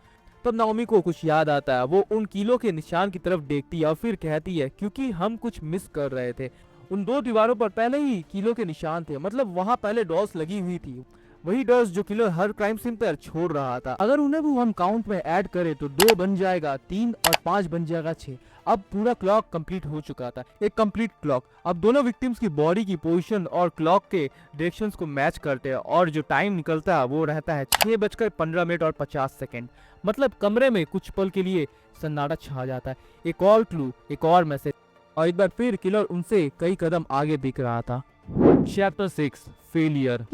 तब नाओमी को कुछ याद आता है। वो उन कीलों के निशान की तरफ देखती है और फिर कहती है, क्योंकि हम कुछ मिस कर रहे थे। उन 2 दीवारों पर पहले ही कीलों के निशान थे, मतलब वहाँ पहले डॉल्स लगी हुई थी, वही डॉल्स जो किलर हर क्राइम सीन पर छोड़ रहा था। अगर उन्हें भी हम काउंट में ऐड करें तो 2 बन जाएगा 3 और 5 बन जाएगा 6। अब पूरा क्लॉक कंप्लीट हो चुका था, एक कंप्लीट क्लॉक। अब दोनों विक्टिम्स की बॉडी की पोजीशन और क्लॉक के डायरेक्शंस को मैच करते हैं और जो टाइम निकलता है वो रहता है 6:15 और 50 सेकेंड। मतलब कमरे में कुछ पल के लिए सन्नाटा छा जाता है। एक और क्लू, एक और मैसेज, और एक बार फिर किलर उनसे कई कदम आगे दिख रहा था। Chapter 6 failure.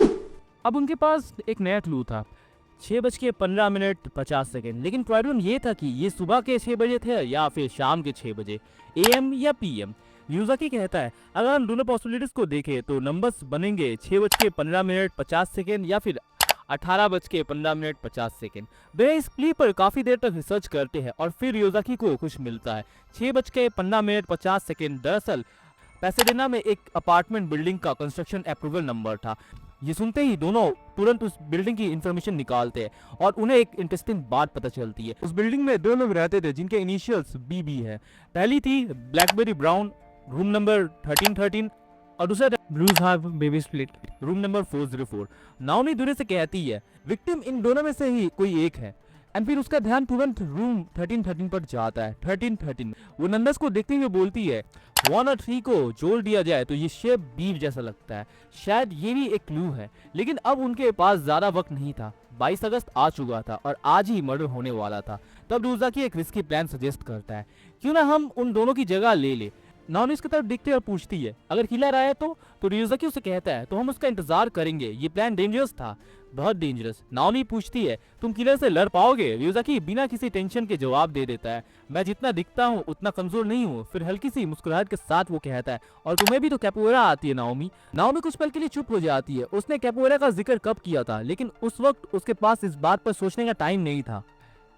अब उनके पास एक नया क्लू था, 6:15 लेकिन प्रॉब्लम ये था कि ये सुबह के 6 बजे थे या फिर शाम के 6 बजे, AM या PM। युजाकी कहता है, अगर हम दोनों पॉसिबिलिटीज को देखें तो नंबर्स बनेंगे 6:15 या फिर 18:15 वे इस क्लिप पर काफी देर तक रिसर्च करते हैं और फिर युजाकी को कुछ मिलता है। 6:15 दरअसल पैसेडेना में एक अपार्टमेंट बिल्डिंग का कंस्ट्रक्शन अप्रूवल नंबर था। ये सुनते ही दोनों तुरंत उस बिल्डिंग की इंफॉर्मेशन निकालते हैं और उन्हें एक इंटरेस्टिंग बात पता चलती है। उस बिल्डिंग में 2 लोग रहते थे जिनके इनिशियल्स BB है। पहली थी ब्लैकबेरी ब्राउन, रूम नंबर 1313, और दूसरा blues हार्व baby split, room number 404। Naomi दूर से कहती है, विक्टिम इन दोनों में से ही कोई एक है। एंड फिर उसका ध्यान तुरंत रूम 1313 पर जाता है। 1313 वो नंबर्स को देखते हुए बोलती है, 1 और 3 को जोड़ दिया जाए तो ये शेप बीफ जैसा लगता है, शायद ये भी एक क्लू है। लेकिन अब उनके पास ज्यादा वक्त नहीं था, 22 अगस्त आ चुका था और आज ही मर्डर होने वाला था। तब रुजाकी एक रिस्की प्लान सजेस्ट करता है, क्यों ना हम उन दोनों की जगह ले ले। नाओमी उसकी तरफ देखती है और पूछती है अगर किलर आया तो रियोजाकी उसे कहता है तो हम उसका इंतजार करेंगे, ये प्लान डेंजरस था, बहुत डेंजरस। नाओमी पूछती है तुम किलर से लड़ पाओगे? रियोजाकी बिना किसी टेंशन के जवाब दे देता है मैं जितना दिखता हूँ उतना कमजोर नहीं हूँ। फिर हल्की सी मुस्कुराहट के साथ वो कहता है और तुम्हें भी तो कैपोएरा आती है नाओमी। नाओमी कुछ पल के लिए चुप हो जाती है, उसने कैपोएरा का जिक्र कब किया था, लेकिन उस वक्त उसके पास इस बात पर सोचने का टाइम नहीं था।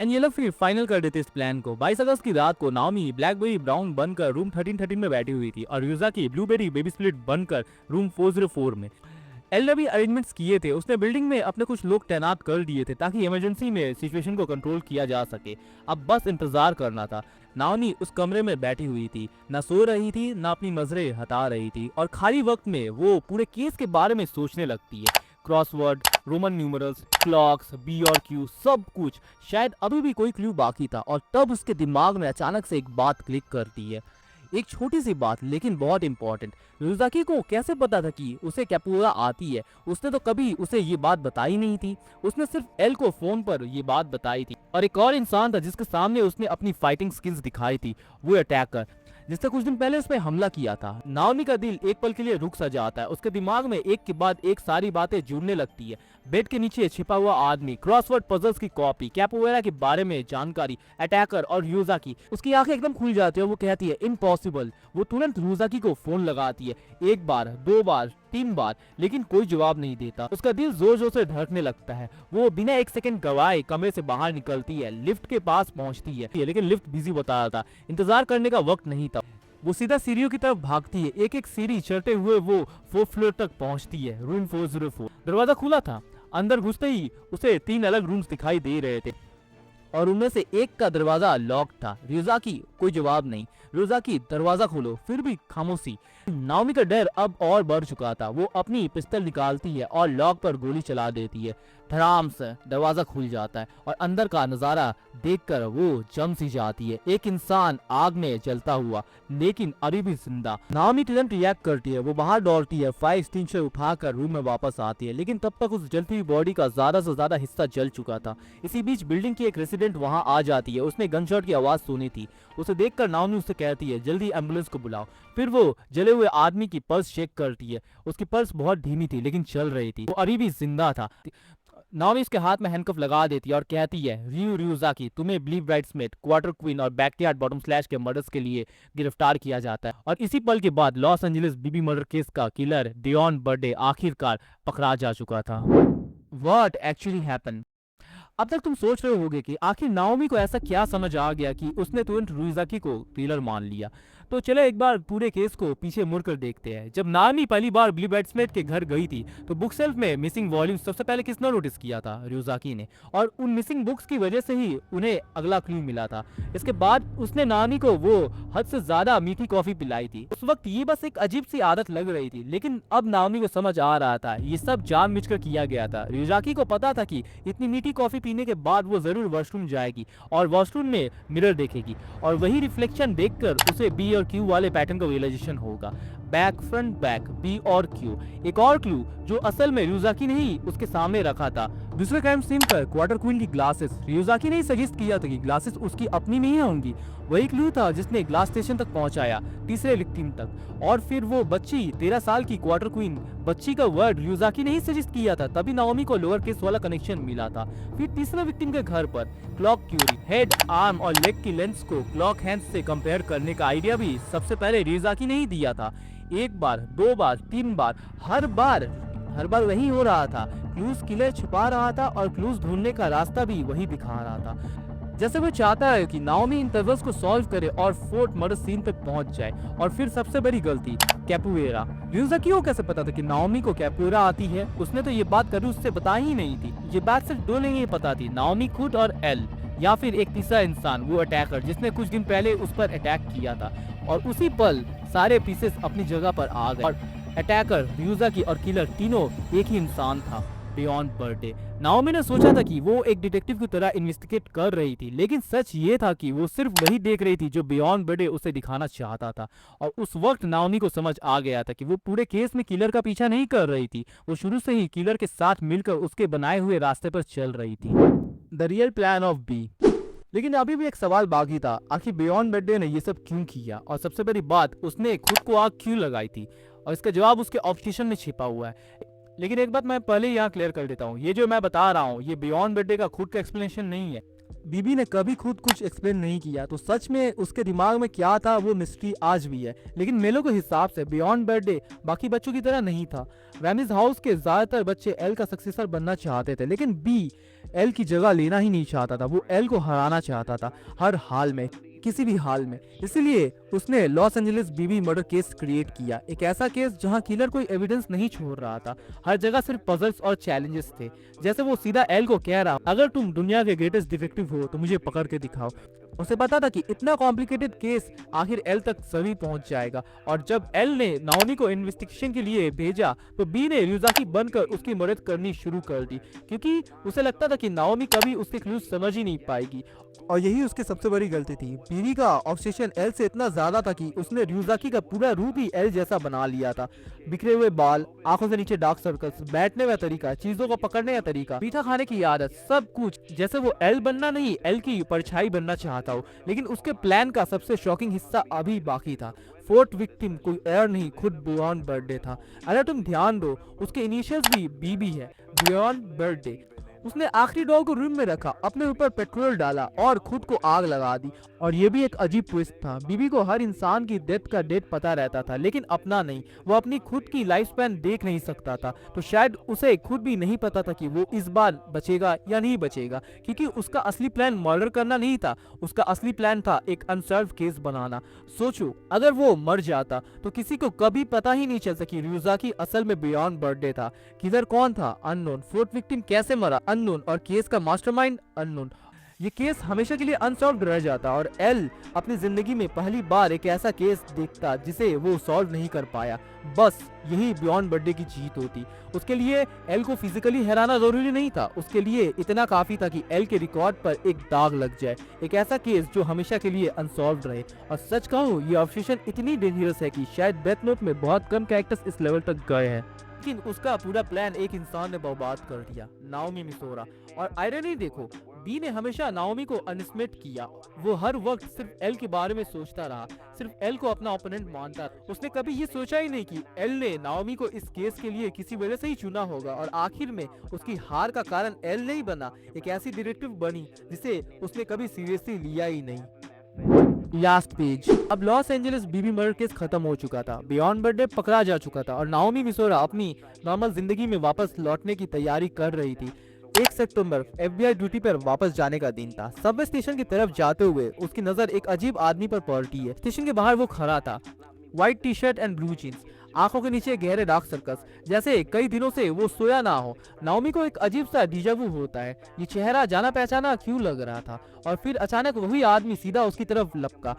एंड ये लोग फिर फाइनल कर देते इस प्लान को। 22 अगस्त की रात को नाओमी ब्लैकबेरी ब्राउन बनकर रूम 1313 में बैठी हुई थी और रियोजाकी ब्लूबेरी बेबी स्प्लिट बनकर रूम 404 में। एल ने भी अरेंजमेंट्स किए थे, उसने बिल्डिंग में अपने कुछ लोग तैनात कर दिए थे ताकि इमरजेंसी में सिचुएशन को कंट्रोल किया जा सके। अब बस इंतजार करना था। नाओमी उस कमरे में बैठी हुई थी, ना सो रही थी ना अपनी नजरें हटा रही थी और खाली वक्त में वो पूरे केस के बारे में सोचने लगती है। Crossword, Roman numerals, clocks, B और क्यू, सब कुछ। शायद अभी भी कोई क्लू बाकी था और तब उसके दिमाग में अचानक से एक बात क्लिक करती है, एक छोटी सी बात लेकिन बहुत इंपॉर्टेंट। रियोजाकी को कैसे पता था कि उसे कैपोएरा आती है? उसने तो कभी उसे ये बात बताई नहीं थी, उसने सिर्फ एल को फोन पर ये बात बताई थी। और एक और इंसान था जिसके सामने उसने अपनी फाइटिंग स्किल्स दिखाई थी, वो अटैकर जिसने कुछ दिन पहले उस पर हमला किया था। नाओमी का दिल एक पल के लिए रुक सा जाता है, उसके दिमाग में एक के बाद एक सारी बातें जुड़ने लगती है। बेड के नीचे छिपा हुआ आदमी, क्रॉसवर्ड पजल्स की कॉपी, कैपोएरा के बारे में जानकारी, अटैकर और रियोजाकी। उसकी आंखें एकदम खुल जाती है, वो कहती है इम्पॉसिबल। वो तुरंत रियोजाकी को फोन लगाती है, एक बार, दो बार, 3 बार, लेकिन कोई जवाब नहीं देता। उसका दिल जोर जोर से धड़कने लगता है। वो बिना एक सेकंड गवाए कमरे से बाहर निकलती है, लिफ्ट के पास पहुंचती है, लेकिन लिफ्ट बिजी बता रहा था, इंतजार करने का वक्त नहीं था। वो सीधा सीढ़ियों की तरफ भागती है, एक एक सीढ़ी चढ़ते हुए वो 4th फ्लोर तक पहुंचती है, रूम 404। दरवाजा खुला था, अंदर घुसते ही उसे 3 अलग रूम्स दिखाई दे रहे थे और उनमें से एक का दरवाजा लॉक था। रियोजाकी, कोई जवाब नहीं। रियोजाकी, दरवाजा खोलो, फिर भी खामोशी। नाओमी का डर अब और बढ़ चुका था, वो अपनी पिस्तौल निकालती है और लॉक पर गोली चला देती है। धड़ाम से दरवाजा खुल जाता है और अंदर का नजारा देखकर वो जम सी जाती है। एक इंसान आग में जलता हुआ, लेकिन अभी भी जिंदा। नाओमी तुरंत रिएक्ट करती है, वो बाहर दौड़ती है, फायर एक्सटिंग्विशर उठाकर रूम में वापस आती है, लेकिन तब तक उस जलती हुई बॉडी का ज्यादा से ज्यादा हिस्सा जल चुका था। इसी बीच बिल्डिंग की एक रेसिडेंट वहां आ जाती है, उसने गनशॉट की आवाज सुनी थी। उसे देखकर नाओमी उससे कहती है जल्दी एम्बुलेंस को बुलाओ। फिर वो जले हुए आदमी की पल्स चेक करती है, उसकी पल्स बहुत धीमी थी लेकिन चल रही थी, वो अभी भी जिंदा था। नाओमी उसके हाथ में हैंडकफ लगा देती है और कहती है रियोजाकी, तुम्हें ब्लीव ब्राइड्समेड, क्वार्टर क्वीन और बैकयार्ड बॉटम स्लैश के मर्डर्स के लिए गिरफ्तार किया जाता है। और इसी पल के बाद लॉस एंजलिस बीबी मर्डर केस का किलर डियोन बर्डे आखिरकार पकड़ा जा चुका था। What actually happened? अब तक तुम सोच रहे होगे कि आखिर नाओमी को ऐसा क्या समझ आ गया कि उसने तुरंत रियोजाकी को किलर मान लिया। तो चलो एक बार पूरे केस को पीछे मुड़कर देखते हैं। जब नाओमी पहली बार ब्लू बैट्समैन के घर गई थी तो बुक शेल्फ में मिसिंग वॉल्यूम सबसे पहले किसने नोटिस किया था? रियोजाकी ने। और उन मिसिंग बुक्स की वजह से ही उन्हें अगला क्लू मिला था। इसके बाद उसने नाओमी को वो हद से ज्यादा मीठी कॉफी पिलाई थी। उस वक्त ये बस एक अजीब सी आदत लग रही थी, लेकिन अब नाओमी को समझ आ रहा था ये सब जानबूझकर किया गया था। रियोजाकी को पता था कि इतनी मीठी कॉफी पीने के बाद वो जरूर वॉशरूम जाएगी और वॉशरूम में मिरर देखेगी और वही रिफ्लेक्शन देखकर उसे बी और क्यू वाले पैटर्न का रियलाइजेशन होगा। बैक फ्रंट बैक, बी और क्यू। एक और क्लू जो असल में रियोजाकी ने ही उसके सामने रखा था। दूसरे क्राइम सीन पर क्वार्टर क्वीन की ग्लासेस, रियोजाकी ने ही सजेस्ट किया था कि ग्लासेस उसकी अपनी में ही होंगी। वही क्लू था जिसने ग्लास स्टेशन तक पहुंचाया, तीसरे विक्टिम तक। और फिर वो बच्ची, 13 साल की क्वार्टर क्वीन बच्ची का वर्ड रियोजाकी ने ही सजेस्ट किया था, तभी नाओमी को लोअर केस वाला कनेक्शन मिला था। फिर तीसरा विक्टिम के घर पर क्लॉक क्यूरी, हेड, आर्म और लेग की लेंथ को क्लॉक हैंड्स से कंपेयर करने का आइडिया भी सबसे पहले रियोजाकी ने ही दिया था। एक बार, 2 बार, 3 बार, हर बार वही हो रहा था। क्लूज किलर छुपा रहा था और क्लूज ढूंढने का रास्ता भी वही दिखा रहा था। जैसे वो चाहता है कि नाओमी इन पजल्स को सॉल्व करे और 4th मर्डर सीन पे पहुंच जाए। और फिर सबसे बड़ी गलती, कैपोएरा। रियोजाकी को कैसे पता था कि नाओमी को कैपोएरा आती है? उसने तो ये बात कभी उससे बताई ही नहीं थी। ये बात सिर्फ 2 लोगों को पता थी, नाओमी खुद और एल, या फिर एक तीसरा इंसान, वो अटैकर जिसने कुछ दिन पहले उस पर अटैक किया था। और उसी पल सारे पीसेस अपनी जगह पर आ गए और अटैकर, रियोजाकी और किलर तीनों एक ही इंसान था, डियोन बर्डे। नाओमी ने सोचा था कि वो एक डिटेक्टिव की तरह इन्वेस्टिगेट कर रही थी, लेकिन सच ये था कि वो सिर्फ वही देख रही थी जो डियोन बर्डे उसे दिखाना चाहता था। और उस वक्त नाओमी को समझ आ गया था कि वो पूरे केस में किलर का पीछा नहीं कर रही थी, वो शुरू से ही किलर के साथ मिलकर उसके बनाए हुए रास्ते पर चल रही थी। The real plan of B. लेकिन अभी भी एक सवाल बाकी था, आखिर बियॉन्ड बर्थडे ने ये सब क्यों किया, और सबसे बड़ी बात, उसने खुद को आग क्यों लगाई थी, और इसका जवाब उसके ऑब्सेशन में छिपा हुआ है। लेकिन एक बात मैं पहले ही यहाँ क्लियर कर देता हूँ, ये जो मैं बता रहा हूँ ये बियॉन्ड बर्थडे का खुद का एक्सप्लेनेशन नहीं है। बीबी ने कभी खुद कुछ एक्सप्लेन नहीं किया, तो सच में उसके दिमाग में क्या था वो मिस्ट्री आज भी है। लेकिन मेलो के हिसाब से बियॉन्ड बर्थडे बाकी बच्चों की तरह नहीं था। रैमिज हाउस के ज्यादातर बच्चे एल का सक्सेसर बनना चाहते थे, लेकिन बी एल की जगह लेना ही नहीं चाहता था। वो एल को हराना चाहता था, हर हाल में, किसी भी हाल में। इसलिए उसने लॉस एंजलिस बीबी मर्डर केस क्रिएट किया, एक ऐसा केस जहां किलर कोई एविडेंस नहीं छोड़ रहा था, हर जगह सिर्फ पजल्स और चैलेंजेस थे। जैसे वो सीधा एल को कह रहा, अगर तुम दुनिया के ग्रेटेस्ट डिटेक्टिव हो तो मुझे पकड़ के दिखाओ। उसे पता था कि इतना कॉम्प्लिकेटेड केस आखिर एल तक सभी पहुंच जाएगा, और जब एल ने नाओमी को इन्वेस्टिगेशन के लिए भेजा तो बी ने रियुजाकी बनकर उसकी मदद करनी शुरू कर दी, क्योंकि उसे लगता था कि नाओमी कभी उसके क्लूज समझ ही नहीं पाएगी। और यही उसकी सबसे बड़ी गलती थी। बीवी का ऑब्सेशन एल से इतना ज्यादा था कि उसने रियुजाकी का पूरा रूप ही एल जैसा बना लिया था। बिखरे हुए बाल, आंखों से नीचे डार्क सर्कल्स, बैठने का तरीका, चीजों को पकड़ने का तरीका, मीठा खाने की आदत, सब कुछ जैसे वो एल बनना नहीं, एल की परछाई बनना चाहता हो। लेकिन उसके प्लान का सबसे शॉकिंग हिस्सा अभी बाकी था। फोर्थ विक्टिम कोई और नहीं, खुद बियॉन्ड बर्थडे था। अगर तुम ध्यान दो, उसके इनिशियल्स भी बीबी है, बियॉन्ड बर्थडे। उसने आखिरी डॉल को रूम में रखा, अपने ऊपर पेट्रोल डाला और खुद को आग लगा दी। और ये भी एक अजीब ट्विस्ट था, बीबी को हर इंसान की डेथ का डेट पता रहता था, लेकिन अपना नहीं। वो अपनी खुद की लाइफ स्पैन देख नहीं सकता था, तो शायद उसे खुद भी नहीं पता था कि वो इस बार बचेगा या नहीं बचेगा, क्योंकि उसका असली प्लान मर्डर करना नहीं था। उसका असली प्लान था एक अनसॉल्व केस बनाना। सोचो, अगर वो मर जाता तो किसी को कभी पता ही नहीं चल सकी रियुजाकी असल में बियॉन्ड बर्थडे था। किलर कौन था? अननोन। फोर्थ विक्टिम कैसे मरा? अननोन। और केस का मास्टरमाइंड? अननोन। ये केस हमेशा के लिए अनसॉल्व रह जाता, और एल अपनी जिंदगी में पहली बार एक ऐसा केस देखता जिसे वो सॉल्व नहीं कर पाया। बस यही बियॉन्ड बर्थडे की जीत होती। उसके लिए एल को फिजिकली हराना जरूरी नहीं था, उसके लिए इतना काफी था कि एल के रिकॉर्ड पर एक दाग लग जाए, एक ऐसा केस जो हमेशा के लिए अनसॉल्व रहे। और सच कहूँ, ये ऑब्सेशन इतनी डेंजरस है कि शायद डेथ नोट में बहुत कम कैरेक्टर्स इस लेवल तक गए हैं। लेकिन उसका पूरा प्लान एक इंसान ने बर्बाद कर दिया, नाओमी मिसोरा। और आयरनी देखो, बी ने हमेशा नाओमी को अनस्मेट किया। वो हर वक्त सिर्फ एल के बारे में सोचता रहा, सिर्फ एल को अपना ओपोनेंट मानता। उसने कभी ये सोचा ही नहीं कि एल ने नाओमी को इस केस के लिए किसी वजह से ही चुना होगा, और आखिर में उसकी हार का कारण एल नहीं बना, एक ऐसी डिटेक्टिव बनी जिसे उसने कभी सीरियसली लिया ही नहीं। Last page. अब लॉस एंजलिस बीबी मर्डर केस खत्म हो चुका था, बियॉन्ड बर्थडे पकड़ा जा चुका था, और नाओमी मिसोरा अपनी नॉर्मल जिंदगी में वापस लौटने की तैयारी कर रही थी। 1 सितंबर FBI ड्यूटी पर वापस जाने का दिन था। सबवे स्टेशन की तरफ जाते हुए उसकी नजर एक अजीब आदमी पर पड़ती है। स्टेशन के बाहर वो खड़ा था, white T shirt and blue jeans, आंखों के नीचे गहरे डार्क सर्कल्स, जैसे कई दिनों से वो सोया ना हो। नाओमी को एक अजीब सा डिजावू होता है, ये चेहरा जाना पहचाना क्यों लग रहा था, और फिर अचानक वही आदमी सीधा उसकी तरफ लपका।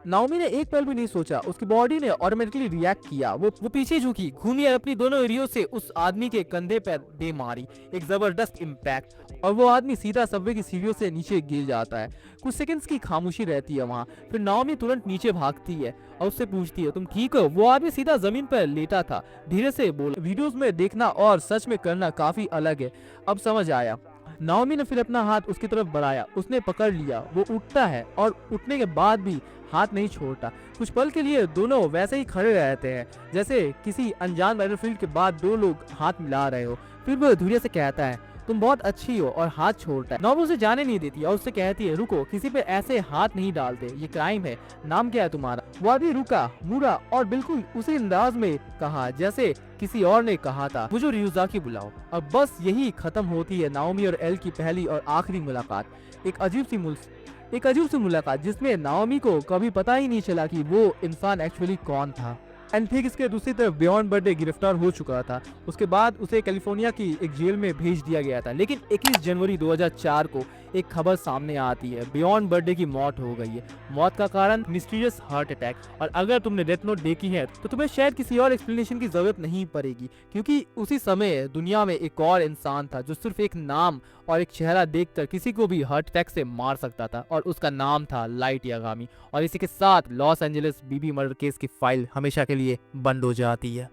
नाओमी ने एक पल भी नहीं सोचा, उसकी बॉडी ने ऑटोमेटिकली रिएक्ट किया। वो पीछे झुकी, घूमी और अपनी दोनों एरियो से उस आदमी के कंधे पर दे मारी, एक जबरदस्त इम्पैक्ट, और वो आदमी सीधा सबवे की सीढ़ियों से नीचे गिर जाता है। कुछ सेकंड्स की खामोशी रहती है वहाँ, फिर नाओमी तुरंत नीचे भागती है और उससे पूछती है, तुम ठीक हो? वो आदमी सीधा जमीन पर लेटा था, धीरे से बोला, वीडियोस में देखना और सच में करना काफी अलग है, अब समझ आया। नाओमी ने फिर अपना हाथ उसकी तरफ बढ़ाया, उसने पकड़ लिया। वो उठता है और उठने के बाद भी हाथ नहीं छोड़ता। कुछ पल के लिए दोनों वैसे ही खड़े रहते हैं, जैसे किसी अनजान बैटलफील्ड के बाद दो लोग हाथ मिला रहे हो। फिर वो धीरे से कहता है, तुम बहुत अच्छी हो, और हाथ छोड़ता है। नाओमी उसे जाने नहीं देती और उससे कहती है, रुको, किसी पे ऐसे हाथ नहीं डालते, ये क्राइम है। नाम क्या है तुम्हारा? वो आदमी रुका, मुड़ा और बिल्कुल उसी अंदाज में कहा जैसे किसी और ने कहा था, मुझे रियुजाकी बुलाओ। अब बस यही खत्म होती है नाओमी और एल की पहली और आखिरी मुलाकात। एक अजीब सी मुलाकात जिसमें नाओमी को कभी पता ही नहीं चला कि वो इंसान एक्चुअली कौन था। एंड ठीक इसके दूसरी तरफ बियॉन्ड बर्थडे गिरफ्तार हो चुका था। उसके बाद उसे कैलिफोर्निया की एक जेल में भेज दिया गया था। लेकिन 21 जनवरी 2004 को एक खबर सामने आती है, बियॉन्ड बर्थडे की मौत हो गई है। मौत का कारण मिस्टीरियस हार्ट अटैक। और अगर तुमने डेथ नोट देखी है तो तुम्हें शायद किसी और एक्सप्लेनेशन की जरूरत नहीं पड़ेगी, क्योंकि उसी समय दुनिया में एक और इंसान था जो सिर्फ एक नाम और एक चेहरा देखकर किसी को भी हार्ट अटैक से मार सकता था, और उसका नाम था लाइट यागामी। और इसी के साथ लॉस एंजलिस बीबी मर्डर केस की फाइल हमेशा के लिए बंद हो जाती है।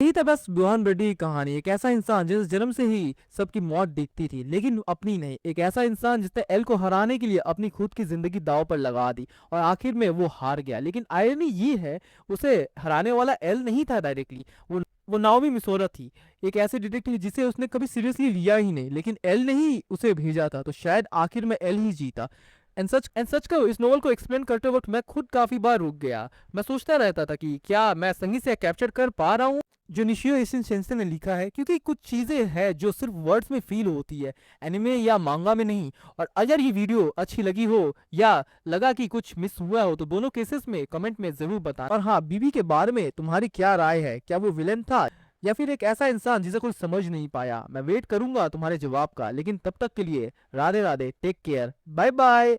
यही था बस बुरहान रेड्डी की कहानी। एक ऐसा इंसान जिस जन्म से ही सबकी मौत दिखती थी लेकिन अपनी नहीं। एक ऐसा इंसान जिसने एल को हराने के लिए अपनी खुद की जिंदगी दांव पर लगा दी और आखिर में वो हार गया। लेकिन आयरनी ये है, उसे हराने वाला एल नहीं था डायरेक्टली, वो नाओमी मिसोरा थी। एक ऐसे डिटेक्टिव जिसे उसने कभी सीरियसली लिया ही नहीं, लेकिन एल ने ही उसे भेजा था, तो शायद आखिर में एल ही जीता। एंड सच को इस नोवेल को एक्सप्लेन करते वक्त मैं खुद काफी बार रुक गया। मैं सोचता रहता था कि क्या मैं सही से कैप्चर कर पा रहा हूँ जो निशियो इशिन सेंसे ने लिखा है, क्योंकि कुछ चीजें हैं जो सिर्फ वर्ड्स में फील होती है, एनिमे या मांगा में नहीं। और अगर ये वीडियो अच्छी लगी हो या लगा कि कुछ मिस हुआ हो तो दोनों केसेस में कमेंट में जरूर बताना। और हाँ, बीबी के बारे में तुम्हारी क्या राय है? क्या वो विलेन था या फिर एक ऐसा इंसान जिसे कोई समझ नहीं पाया? मैं वेट करूंगा तुम्हारे जवाब का, लेकिन तब तक के लिए Radhe Radhe, take care, bye bye.